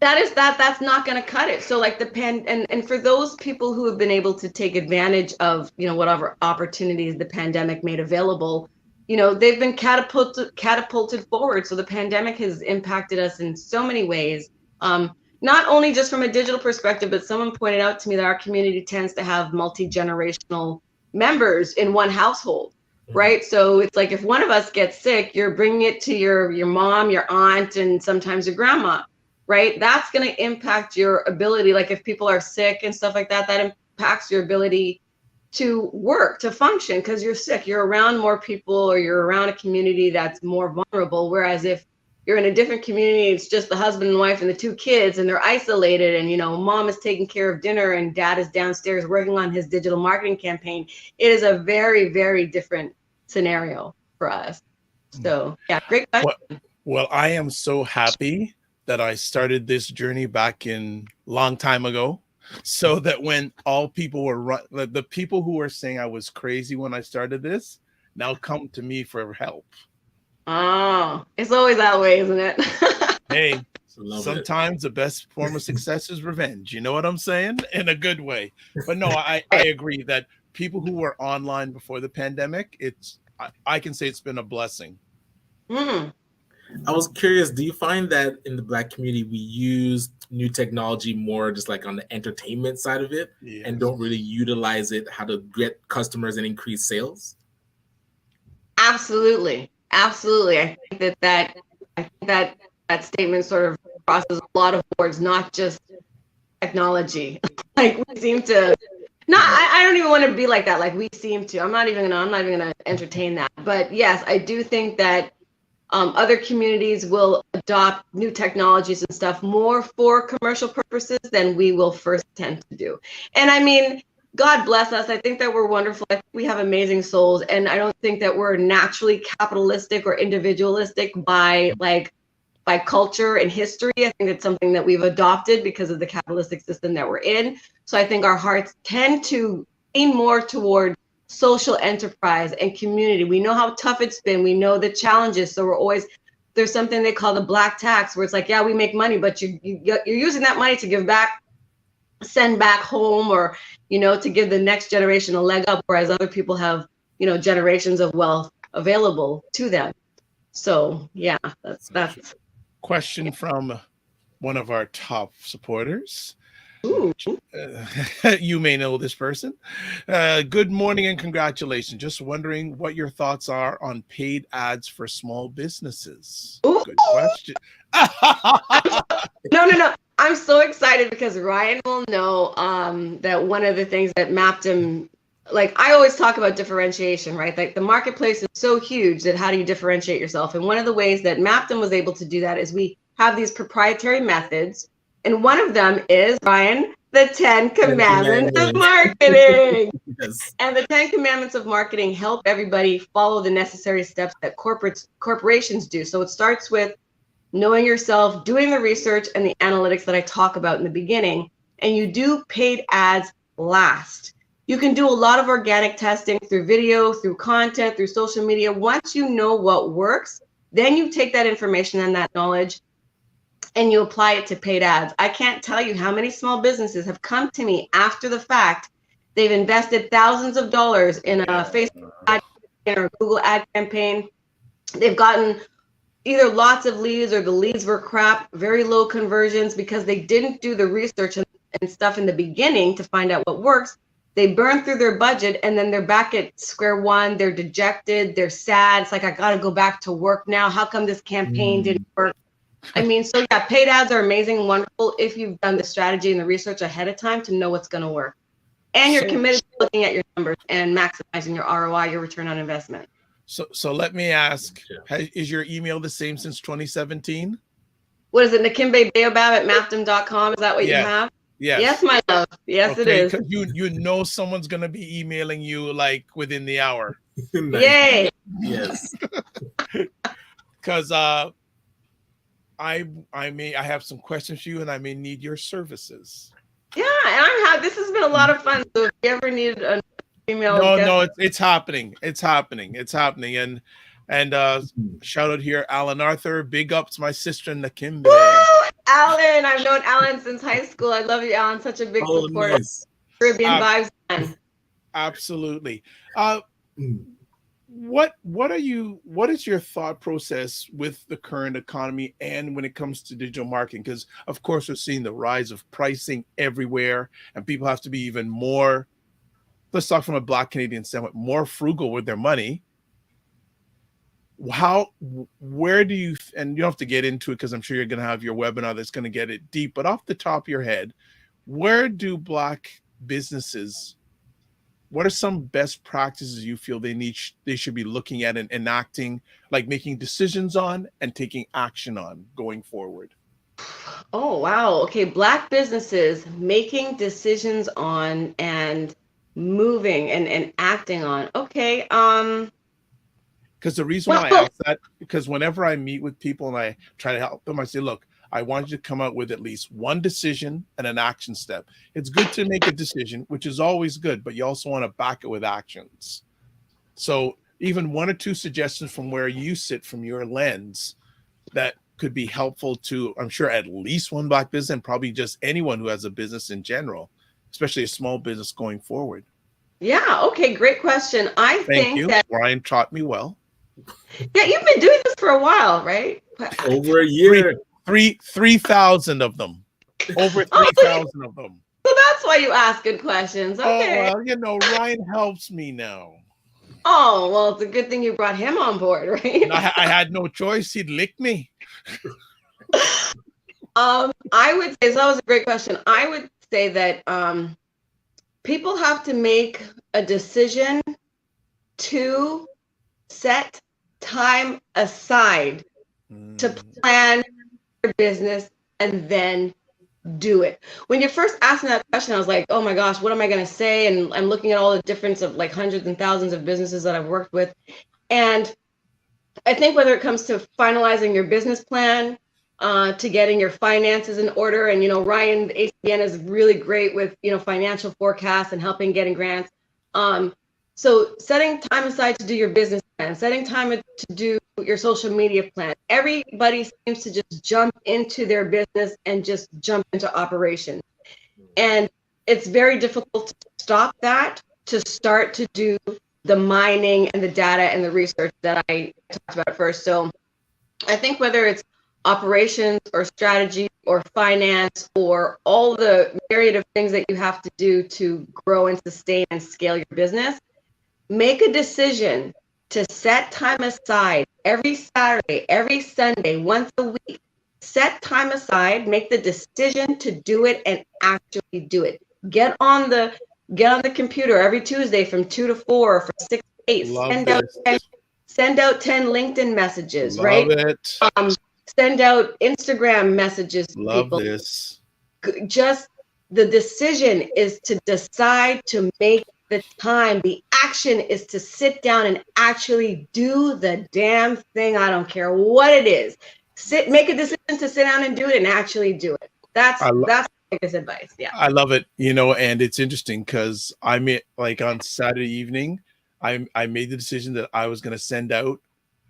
That's not going to cut it. So like and for those people who have been able to take advantage of, whatever opportunities the pandemic made available, they've been catapulted forward. So the pandemic has impacted us in so many ways. Not only just from a digital perspective, but someone pointed out to me that our community tends to have multi-generational members in one household, right? So it's like, if one of us gets sick, you're bringing it to your mom, your aunt, and sometimes your grandma, right? That's going to impact your ability. Like if people are sick and stuff like that, that impacts your ability to work, to function, because you're sick. You're around more people, or you're around a community that's more vulnerable. Whereas if you're in a different community, it's just the husband and wife and the 2 kids, and they're isolated, and mom is taking care of dinner and dad is downstairs working on his digital marketing campaign. It is a very, very different scenario for us. So yeah, great question. Well, I am so happy that I started this journey back in long time ago, so that when all people were the people who were saying I was crazy when I started this now come to me for help. Oh, it's always that way, isn't it? Hey, sometimes the best form of success is revenge. You know what I'm saying? In a good way. But no, I agree that people who were online before the pandemic, I can say it's been a blessing. I was curious, do you find that in the Black community we use new technology more just like on the entertainment side of it, and don't really utilize it how to get customers and increase sales? Absolutely. I think that statement sort of crosses a lot of boards, not just technology. Like we seem to I don't even want to be like that. Like we seem to. I'm not even gonna entertain that. But yes, I do think that other communities will adopt new technologies and stuff more for commercial purposes than we will first tend to do. And I mean, God bless us. I think that we're wonderful. I think we have amazing souls. And I don't think that we're naturally capitalistic or individualistic by culture and history. I think it's something that we've adopted because of the capitalistic system that we're in. So I think our hearts tend to lean more toward social enterprise and community. We know how tough it's been. We know the challenges. So we're always, there's something they call the black tax, where it's like, yeah, we make money, but you're using that money to give back, send back home, or, to give the next generation a leg up, whereas other people have, generations of wealth available to them. So yeah, that's. Question from one of our top supporters. Ooh. You may know this person. Good morning and congratulations. Just wondering what your thoughts are on paid ads for small businesses. Ooh. Good question. No. I'm so excited because Ryan will know that one of the things that Mactum, I always talk about differentiation, right? Like the marketplace is so huge that how do you differentiate yourself? And one of the ways that Mactum was able to do that is we have these proprietary methods. And one of them is, Ryan, the 10 Commandments of Marketing. Yes. And the 10 Commandments of Marketing help everybody follow the necessary steps that corporations do. So it starts with knowing yourself, doing the research and the analytics that I talk about in the beginning, and you do paid ads last. You can do a lot of organic testing through video, through content, through social media. Once you know what works, then you take that information and that knowledge and you apply it to paid ads. I can't tell you how many small businesses have come to me after the fact. They've invested thousands of dollars in a Facebook ad campaign or a Google ad campaign. They've gotten either lots of leads or the leads were crap, very low conversions because they didn't do the research and stuff in the beginning to find out what works. They burn through their budget and then they're back at square one. They're dejected. They're sad. It's like, I got to go back to work now. How come this campaign didn't work? I mean, so yeah, paid ads are amazing and wonderful if you've done the strategy and the research ahead of time to know what's going to work. And you're committed to looking at your numbers and maximizing your ROI, your return on investment. So let me ask, is your email the same since 2017? What is it, Nakimbe B'aobab at Mactum.com? Is that what you have? Yes. Yes, my love. Yes, it is. Because you know someone's going to be emailing you within the hour. Nice. Yay. Yes. Because I have some questions for you and I may need your services. Yeah, and this has been a lot of fun. So if you ever need an email, it's happening. It's happening. And shout out here, Alan Arthur. Big ups, my sister Nakimbe. Woo! Alan, I've known Alan since high school. I love you, Alan. Such a big supporter. Nice. Caribbean vibes. Man. Absolutely. What is your thought process with the current economy and when it comes to digital marketing? Because of course we're seeing the rise of pricing everywhere and people have to be even more, let's talk from a Black Canadian standpoint, more frugal with their money. Where do you, and you don't have to get into it because I'm sure you're going to have your webinar that's going to get it deep, but off the top of your head, where do Black businesses, what are some best practices you feel they should be looking at and enacting, like making decisions on and taking action on going forward? Oh, wow. Okay. Black businesses making decisions on and moving and acting on. Okay. Because the reason why I ask that, because whenever I meet with people and I try to help them, I say, look, I want you to come out with at least one decision and an action step. It's good to make a decision, which is always good, but you also want to back it with actions. So even one or two suggestions from where you sit from your lens that could be helpful to, I'm sure, at least one Black business and probably just anyone who has a business in general, especially a small business going forward. Yeah. Okay. Great question. Thank you. Ryan taught me well. Yeah. You've been doing this for a while, right? Over a year. 3,000 of them. Over 3,000 of them. So that's why you ask good questions. Okay. Oh, well, Ryan helps me now. Oh, well, it's a good thing you brought him on board, right? I had no choice. He'd lick me. I would say, so that was a great question. I would say that people have to make a decision to set time aside to plan business and then do it. When you first asked me that question, I was like, oh my gosh, what am I going to say? And I'm looking at all the difference of like hundreds and thousands of businesses that I've worked with. And I think whether it comes to finalizing your business plan, to getting your finances in order, and Ryan, the ACBN, is really great with financial forecasts and helping getting grants. So setting time aside to do your business plan, setting time to do your social media plan. Everybody seems to just jump into their business and just jump into operation, and it's very difficult to stop that, to start to do the mining and the data and the research that I talked about first. So I think whether it's operations or strategy or finance or all the myriad of things that you have to do to grow and sustain and scale your business, make a decision to set time aside every Saturday, every Sunday, once a week. Set time aside, make the decision to do it and actually do it. Get on the computer every Tuesday from 2 to 4 or from 6 to 8. Send out 10 LinkedIn messages, right? Love it. Send out Instagram messages to Love people. this. Just the decision is to decide to make the time. The action is to sit down and actually do the damn thing. I don't care what it is. Make a decision to sit down and do it and actually do it. That's biggest advice. Yeah, I love it. And it's interesting because like on Saturday evening, I made the decision that I was going to send out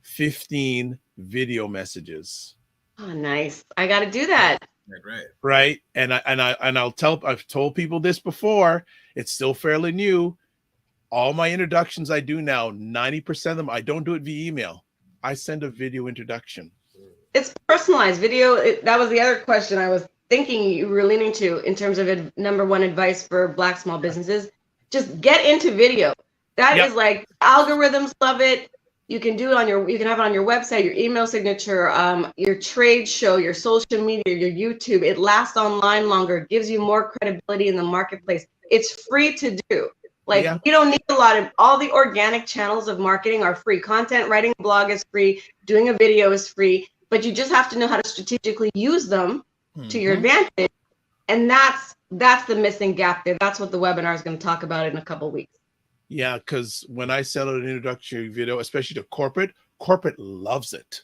15 video messages. Oh, nice. I got to do that. Right. And I've told people this before. It's still fairly new. All my introductions I do now, 90% of them, I don't do it via email. I send a video introduction. It's personalized video. That was the other question I was thinking you were leaning to in terms of number one advice for Black small businesses. Just get into video. That is like algorithms love it. You can do it you can have it on your website, your email signature, your trade show, your social media, your YouTube. It lasts online longer. It gives you more credibility in the marketplace. It's free to do. You don't need all the organic channels of marketing are free. Content, writing a blog is free. Doing a video is free. But you just have to know how to strategically use them to your advantage. And that's the missing gap there. That's what the webinar is going to talk about in a couple of weeks. Yeah, because when I send out an introductory video, especially to corporate loves it.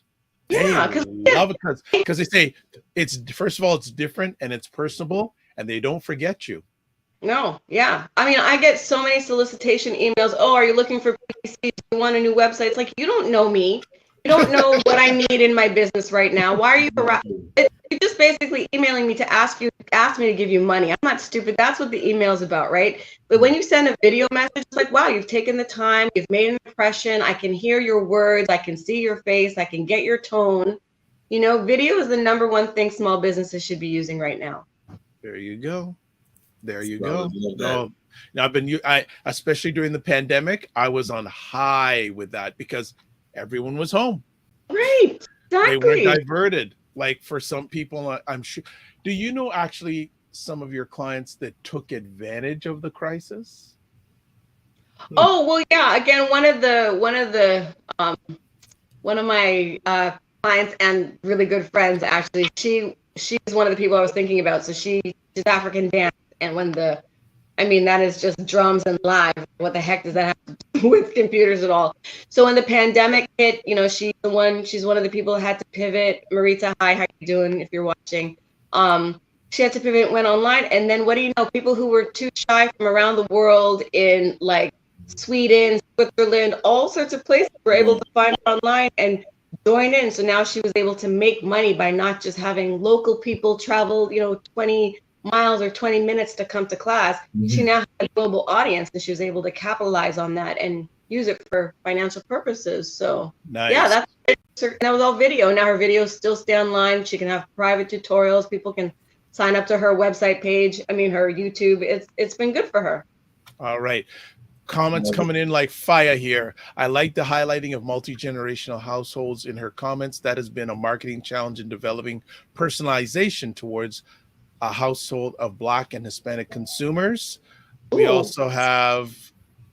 They love it because they say it's, first of all, it's different and it's personable and they don't forget you. No, yeah. I mean, I get so many solicitation emails. Oh, are you looking for PCs? Do you want a new website? It's like, you don't know me. You don't know what I need in my business right now. Why are you around? You're just basically emailing me to ask me to give you money. I'm not stupid. That's what the email is about, right? But when you send a video message, it's like, wow, you've taken the time. You've made an impression. I can hear your words. I can see your face. I can get your tone. Video is the number one thing small businesses should be using right now. There you go. Now especially during the pandemic, I was on high with that because everyone was home. Right. Exactly. They were diverted. Like for some people, I'm sure. Do you know actually some of your clients that took advantage of the crisis? Oh, well, yeah. Again, one of my clients and really good friends, actually, she's one of the people I was thinking about. So she's African dance. And that is just drums and live. What the heck does that have to do with computers at all? So when the pandemic hit, she's one of the people who had to pivot. Marita, hi, how you doing if you're watching? She had to pivot, went online. And then what do you know? People who were too shy from around the world in like Sweden, Switzerland, all sorts of places were able to find her online and join in. So now she was able to make money by not just having local people travel, 20 miles or 20 minutes to come to class. She now has a global audience and she was able to capitalize on that and use it for financial purposes. So nice. Yeah, that was all video. Now her videos still stay online. She can have private tutorials. People can sign up to her website page. Her YouTube. It's been good for her. All right. Comments coming in like fire here. I like the highlighting of multi-generational households in her comments. That has been a marketing challenge in developing personalization towards a household of Black and Hispanic consumers. We also have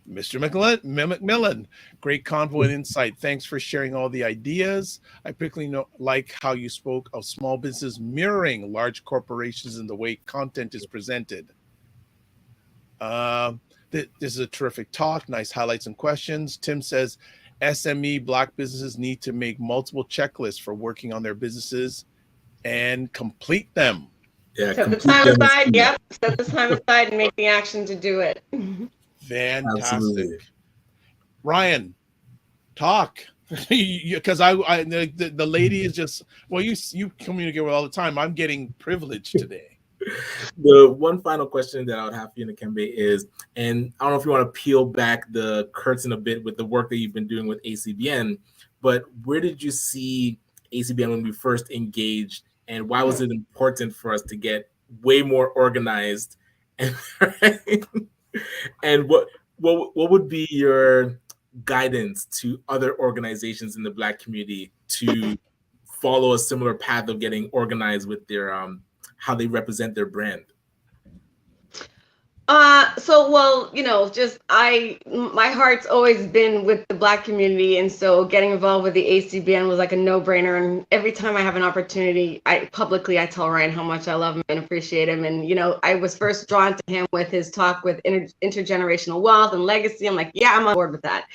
Mr. McMillan, great convo and insight. Thanks for sharing all the ideas. I particularly like how you spoke of small business mirroring large corporations in the way content is presented. This is a terrific talk. Nice highlights and questions. Tim says, SME Black businesses need to make multiple checklists for working on their businesses and complete them. Yeah, set the time aside. Yep, set the time aside and make the action to do it. Fantastic. Absolutely. Ryan, talk. Because the lady is just, well, you communicate with all the time. I'm getting privileged today. The one final question that I would have for you, Nakimbe, is, and I don't know if you want to peel back the curtain a bit with the work that you've been doing with ACBN, but where did you see ACBN when we first engaged, and why was it important for us to get way more organized? And what would be your guidance to other organizations in the Black community to follow a similar path of getting organized with their how they represent their brand? My heart's always been with the Black community, and so getting involved with the ACBN was like a no-brainer. And every time I have an opportunity, I tell Ryan how much I love him and appreciate him. And I was first drawn to him with his talk with intergenerational wealth and legacy. I'm like, yeah, I'm on board with that.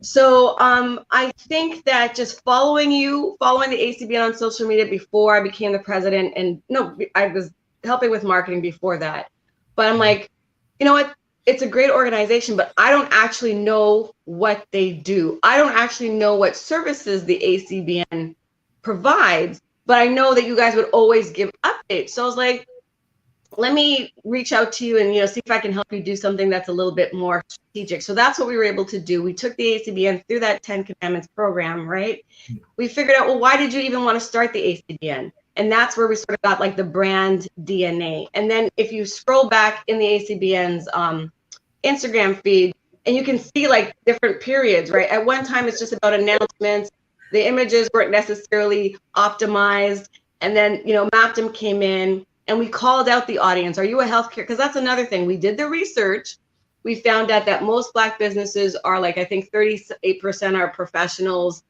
So I think that just following the ACBN on social media before I became the president, and no, I was helping with marketing before that, but I'm like, you know what? It's a great organization, but I don't actually know what they do. I don't actually know what services the ACBN provides, but I know that you guys would always give updates. So I was like, let me reach out to you and see if I can help you do something that's a little bit more strategic. So that's what we were able to do. We took the ACBN through that 10 Commandments program, right? We figured out, well, why did you even want to start the ACBN? And that's where we sort of got like the brand DNA. And then if you scroll back in the ACBN's Instagram feed, and you can see like different periods, right? At one time, it's just about announcements. The images weren't necessarily optimized. And then, Mactum came in and we called out the audience. Are you a healthcare? Because that's another thing. We did the research. We found out that most Black businesses are like, I think 38% are professionals,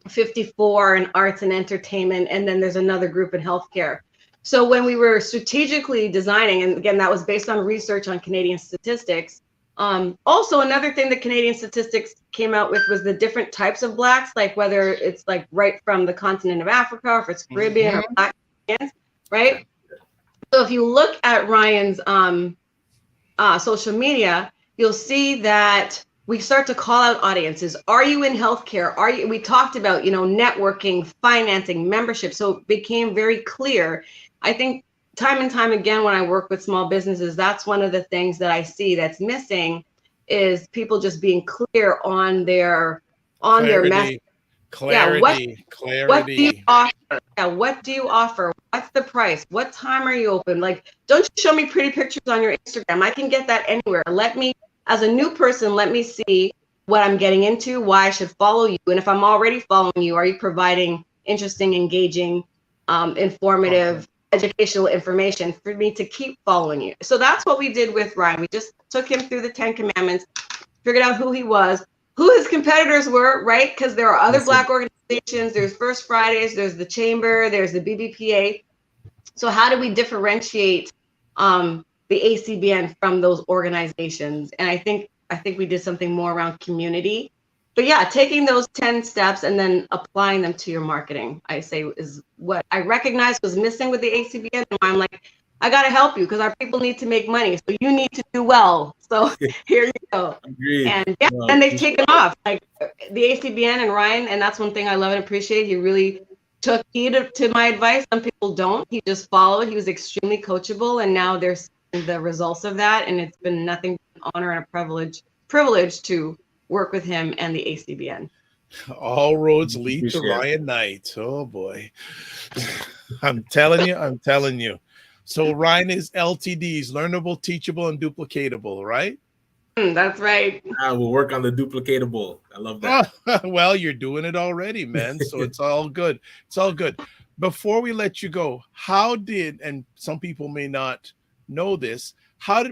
54 in arts and entertainment, and then there's another group in healthcare. So when we were strategically designing, and again, that was based on research on Canadian statistics. Also, another thing that Canadian statistics came out with was the different types of Blacks, like whether it's like right from the continent of Africa, or if it's Caribbean or Black Canadians, right? So if you look at Ryan's social media, you'll see that we start to call out audiences. Are you in healthcare? We talked about, networking, financing, membership. So it became very clear. I think time and time again, when I work with small businesses, that's one of the things that I see that's missing is people just being clear on their message. Clarity. What do you offer? Yeah, what do you offer? What's the price? What time are you open? Like, don't you show me pretty pictures on your Instagram. I can get that anywhere. As a new person, let me see what I'm getting into, why I should follow you. And if I'm already following you, are you providing interesting, engaging, informative, educational information for me to keep following you? So that's what we did with Ryan. We just took him through the 10 Commandments, figured out who he was, who his competitors were, right? Because there are other Black organizations. There's First Fridays, there's the Chamber, there's the BBPA. So how do we differentiate the ACBN from those organizations? And I think we did something more around community. But yeah, taking those 10 steps and then applying them to your marketing, I say, is what I recognized was missing with the ACBN. And I'm like, I got to help you because our people need to make money. So you need to do well. So here you go. Agreed. And yeah, and they've taken off. Like the ACBN and Ryan, and that's one thing I love and appreciate. He really took heed to my advice. Some people don't. He just followed. He was extremely coachable. And now there's the results of that. And it's been nothing but an honor and a privilege to work with him and the ACBN. All roads lead to Ryan Knight. Oh boy. I'm telling you. So Ryan is LTDs, learnable, teachable, and duplicatable, right? That's right. We'll work on the duplicatable. I love that. Well, you're doing it already, man. So it's all good. It's all good. Before we let you go, and some people may not know this,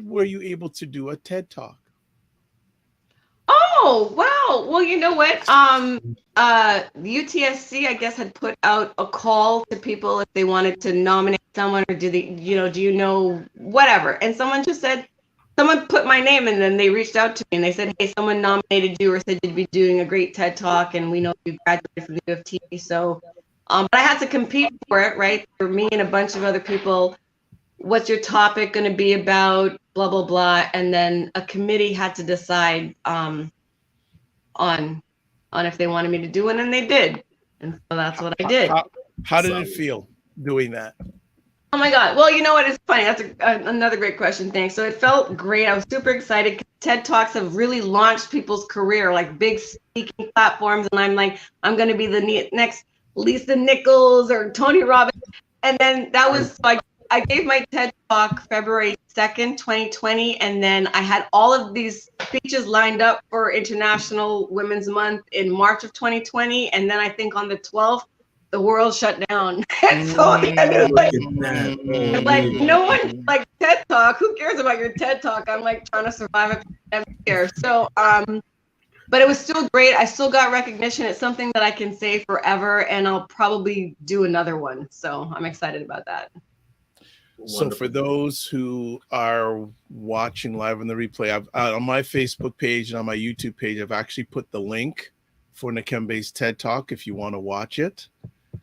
were you able to do a TED Talk? Oh, wow. Well, you know what? The UTSC, I guess, had put out a call to people if they wanted to nominate someone, or do you know, whatever. And someone just said, someone put my name, and then they reached out to me and they said, hey, someone nominated you or said you'd be doing a great TED Talk, and we know you graduated from the U of T. So, but I had to compete for it, right? For me and a bunch of other people. What's your topic going to be about? Blah, blah, blah. And then a committee had to decide on if they wanted me to do it, and they did. And so that's what I did. How did it feel doing that? Oh my God. Well, you know what? It's funny. That's another great question. Thanks. So it felt great. I was super excited. TED Talks have really launched people's career, like big speaking platforms. And I'm like, I'm going to be the next Lisa Nichols or Tony Robbins. And then that was like, I gave my TED Talk February 2nd, 2020. And then I had all of these speeches lined up for International Women's Month in March of 2020. And then I think on the 12th, the world shut down. And so like no one, like TED Talk, who cares about your TED Talk? I'm like trying to survive a pandemic here. So, but it was still great. I still got recognition. It's something that I can say forever, and I'll probably do another one. So I'm excited about that. So for those who are watching live on the replay, I've on my Facebook page and on my YouTube page, I've actually put the link for Nakimbe's TED Talk if you want to watch it.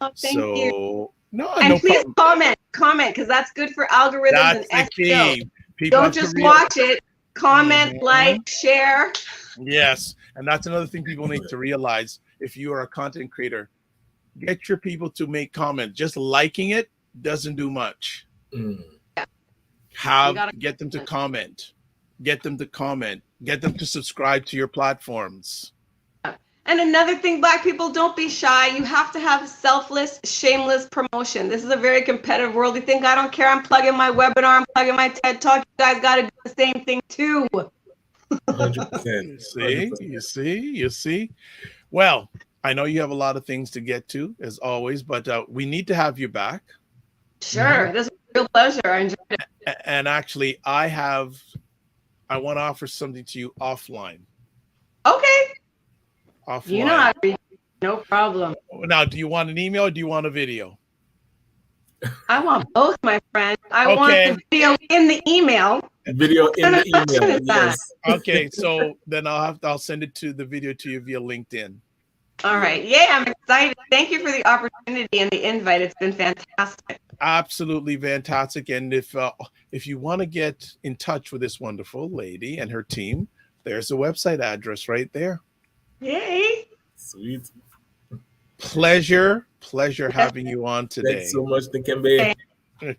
Oh, thank you. And please comment, because that's good for algorithms. That's the key. Don't just watch it. Comment, like, share. Yes, and that's another thing people need to realize. If you are a content creator, get your people to make comments. Just liking it doesn't do much. Get them to comment. Get them to comment. Get them to subscribe to your platforms. And another thing, Black people, don't be shy. You have to have selfless, shameless promotion. This is a very competitive world. You think I don't care? I'm plugging my webinar. I'm plugging my TED Talk. You guys got to do the same thing too. 100%. You see. Well, I know you have a lot of things to get to, as always, but we need to have you back. Sure. This was a real pleasure. I enjoyed it. And actually, I want to offer something to you offline. Okay. Offline. You know how to be. No problem. Now, do you want an email or do you want a video? I want both, my friend. I want the video in the email. Video in the email. Yes. Okay, so then I'll send the video to you via LinkedIn. All right. Yeah, I'm excited. Thank you for the opportunity and the invite. It's been fantastic. Absolutely fantastic. And if you want to get in touch with this wonderful lady and her team, there's a website address right there. Yay. Sweet. Pleasure having you on today. Thanks so much, Nakimbe.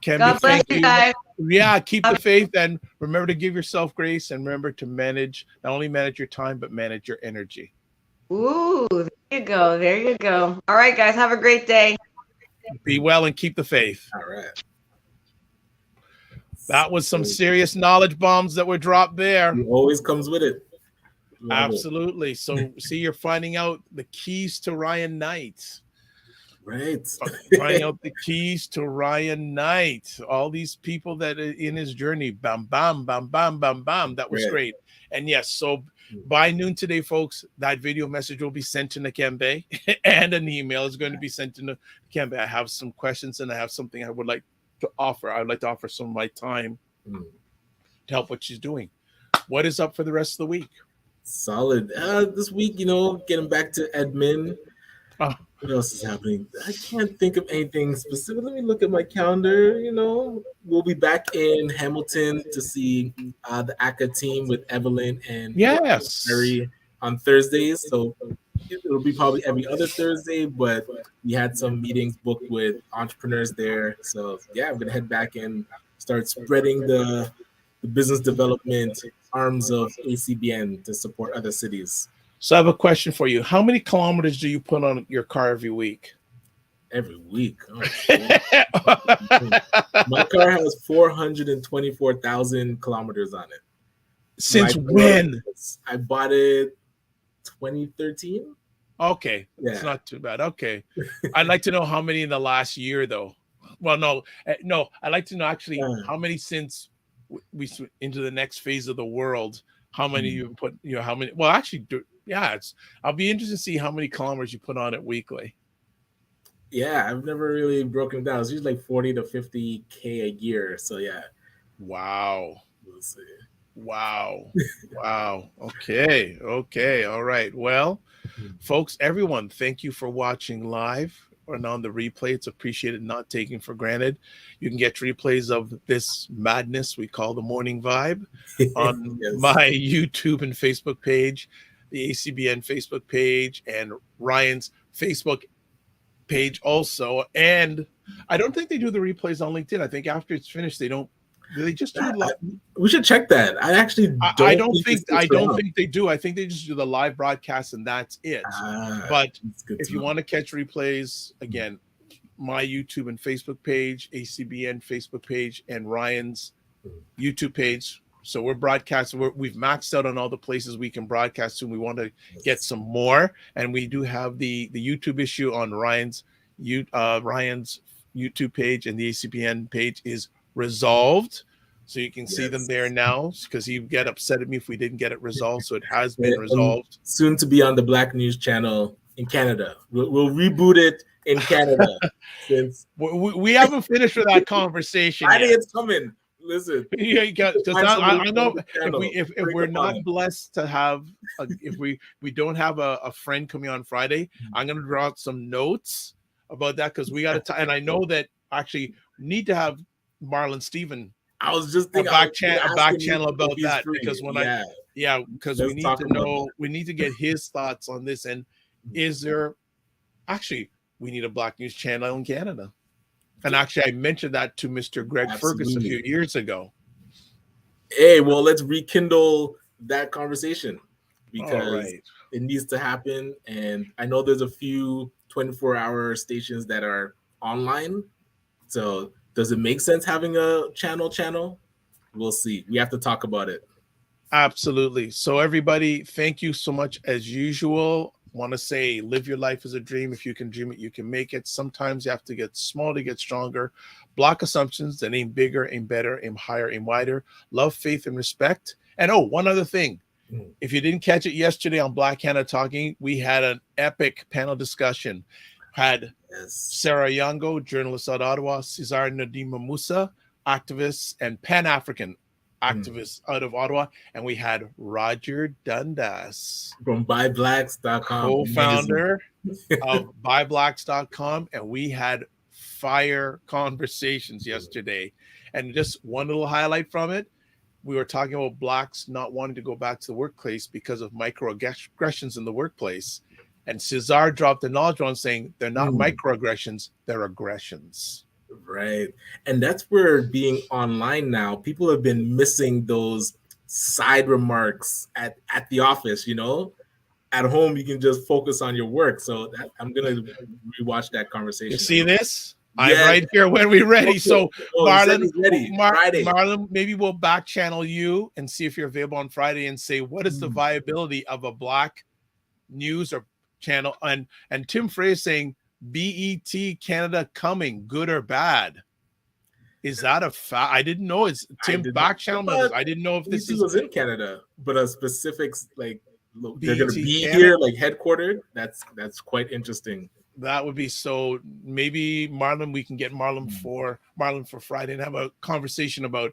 God bless you guys. Yeah, keep the faith and remember to give yourself grace and remember to not only manage your time, but manage your energy. Ooh, there you go. There you go. All right, guys, have a great day. Be well and keep the faith. All right. That was some serious knowledge bombs that were dropped there. It always comes with it. Absolutely. So see, you're finding out the keys to Ryan Knight. Right. Finding out the keys to Ryan Knight. All these people that are in his journey. Bam, bam, bam, bam, bam, bam. That was great. And yes, so by noon today, folks, that video message will be sent to Nakimbe and an email is going to be sent to Nakimbe. I have some questions and I have something I would like to offer. I would like to offer some of my time to help what she's doing. What is up for the rest of the week? Solid. This week, getting back to admin. What else is happening? I can't think of anything specific. Let me look at my calendar. We'll be back in Hamilton to see the ACA team with Evelyn and Mary on Thursdays. So it'll be probably every other Thursday, but we had some meetings booked with entrepreneurs there. So yeah, I'm gonna head back and start spreading the business development arms of ACBN to support other cities. So I have a question for you. How many kilometers do you put on your car every week? Every week? Oh, my car has 424,000 kilometers on it. Since when? I bought it 2013. Okay, it's not too bad. Okay, I'd like to know how many in the last year, though. Well, no. I'd like to know actually how many since we into the next phase of the world. How many you put? How many? Well, actually, Yeah, I'll be interested to see how many kilometers you put on it weekly. Yeah, I've never really broken it down. It's usually like 40 to 50K a year. So yeah. Wow. We'll see. Wow. Wow. Okay. Okay. All right. Well, folks, everyone, thank you for watching live and on the replay. It's appreciated, not taken for granted. You can get replays of this madness we call the Morning Vibe on Yes. my YouTube and Facebook page, the ACBN Facebook page, and Ryan's Facebook page also. And I don't think they do the replays on LinkedIn. I think after it's finished, they don't. Do they just do live? We should check that. I actually don't. I don't think they do. I think they just do the live broadcast and that's it. But if you want to catch replays, again, my YouTube and Facebook page, ACBN Facebook page, and Ryan's YouTube page. So we're broadcasting. We've maxed out on all the places we can broadcast to. We want to get some more, and we do have the YouTube issue on Ryan's YouTube page, and the ACBN page is resolved. So you can see them there now, because he'd get upset at me if we didn't get it resolved. So it has been resolved. Soon to be on the Black News channel in Canada. We'll reboot it in Canada. Since we haven't finished with that conversation. Friday it's coming. Listen, I know if we're not blessed to have, if we don't have a friend coming on Friday, I'm going to draw out some notes about that, because we got to. And I know that actually need to have Marlon Stephen. I was just thinking a back channel about that, because because we need to know, we need to get his thoughts on this. And is there actually, we need a Black News channel in Canada. And actually, I mentioned that to Mr. Greg Fergus a few years ago. Hey, well, let's rekindle that conversation, because it needs to happen. And I know there's a few 24-hour stations that are online. So does it make sense having a channel? We'll see. We have to talk about it. Absolutely. So everybody, thank you so much as usual. Want to say, live your life as a dream. If you can dream it, you can make it. Sometimes you have to get small to get stronger. Block assumptions that aim bigger, aim better, aim higher, aim wider. Love, faith, and respect. And one other thing. If you didn't catch it yesterday on Black Canada Talking, we had an epic panel discussion. Had Sarah Yango, journalist out of Ottawa, Cesar Nadima Musa, activist and Pan-African activist out of Ottawa, and we had Roger Dundas from BuyBlacks.com, co-founder of BuyBlacks.com, and we had fire conversations yesterday. And just one little highlight from it, we were talking about Blacks not wanting to go back to the workplace because of microaggressions in the workplace. And Cesar dropped the knowledge on saying they're not microaggressions, they're aggressions. Right. And that's where being online now, people have been missing those side remarks at the office, At home, you can just focus on your work. So I'm going to rewatch that conversation. You see this? I'm right here when we're ready. Okay. So Marlon, maybe we'll back channel you and see if you're available on Friday and say, what is the viability of a Black news or channel? And Tim Frey is saying, BET Canada coming, good or bad? Is that a fact? I didn't know. It's Tim back channel. I didn't know if this was in Canada, but a specifics like they're going to be here, like headquartered. That's quite interesting. That would be so. Maybe Marlon, we can get Marlon for Friday and have a conversation about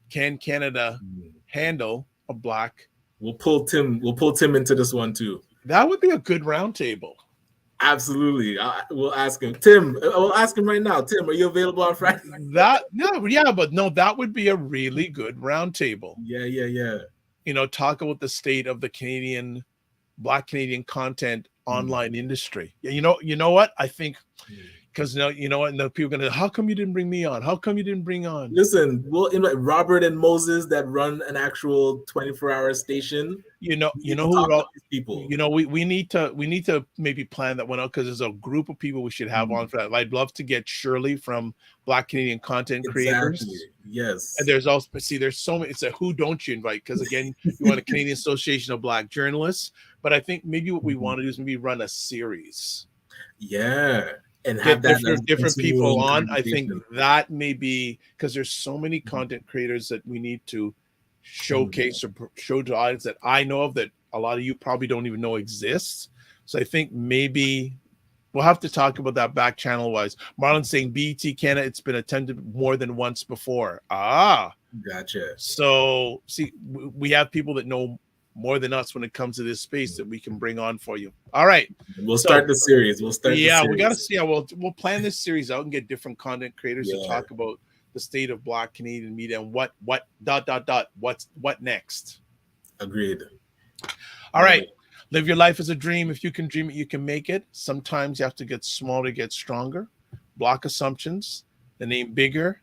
can Canada handle a Black? We'll pull Tim into this one too. That would be a good roundtable. Absolutely. We'll ask him. Tim, we'll ask him right now. Tim, are you available on Friday? That would be a really good roundtable. Yeah. Talk about the state of the Black Canadian content online industry. You know what? I think because and the people are gonna, how come you didn't bring me on? How come you didn't bring on? Listen, we'll invite Robert and Moses that run an actual 24-hour station. We need to maybe plan that one out, because there's a group of people we should have on for that. I'd love to get Shirley from Black Canadian Content Creators. Yes. And there's so many. It's a who don't you invite? Because again, you want a Canadian Association of Black Journalists. But I think maybe what we want to do is maybe run a series. Yeah. And have different people on. I think that may be, because there's so many content creators that we need to showcase or show to audience that I know of that a lot of you probably don't even know exists. So I think maybe we'll have to talk about that back channel wise. Marlon saying BET Canada, it's been attended more than once before. Gotcha. So see, we have people that know more than us when it comes to this space that we can bring on for you. All right. We'll start the series. Yeah, we got to see how we'll plan this series out and get different content creators to talk about the state of Black Canadian media and what what next. Agreed. All right. Live your life as a dream. If you can dream it, you can make it. Sometimes you have to get smaller to get stronger. Block assumptions, then aim bigger,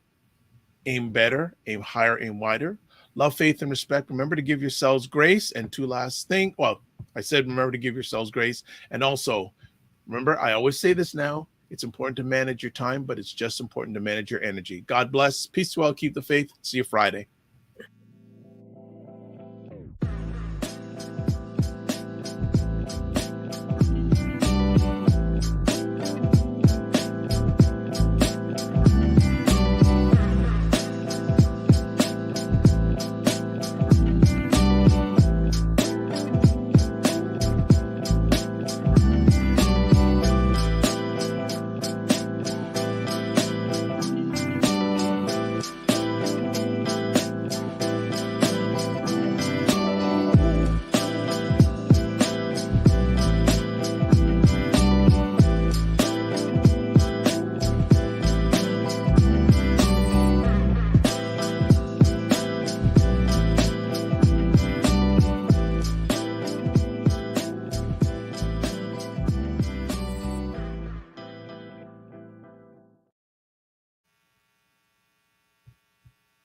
aim better, aim higher, aim wider. Love, faith, and respect. Remember to give yourselves grace. And two last thing. Well, I said remember to give yourselves grace. And also, remember, I always say this now. It's important to manage your time, but it's just important to manage your energy. God bless. Peace to all. Keep the faith. See you Friday.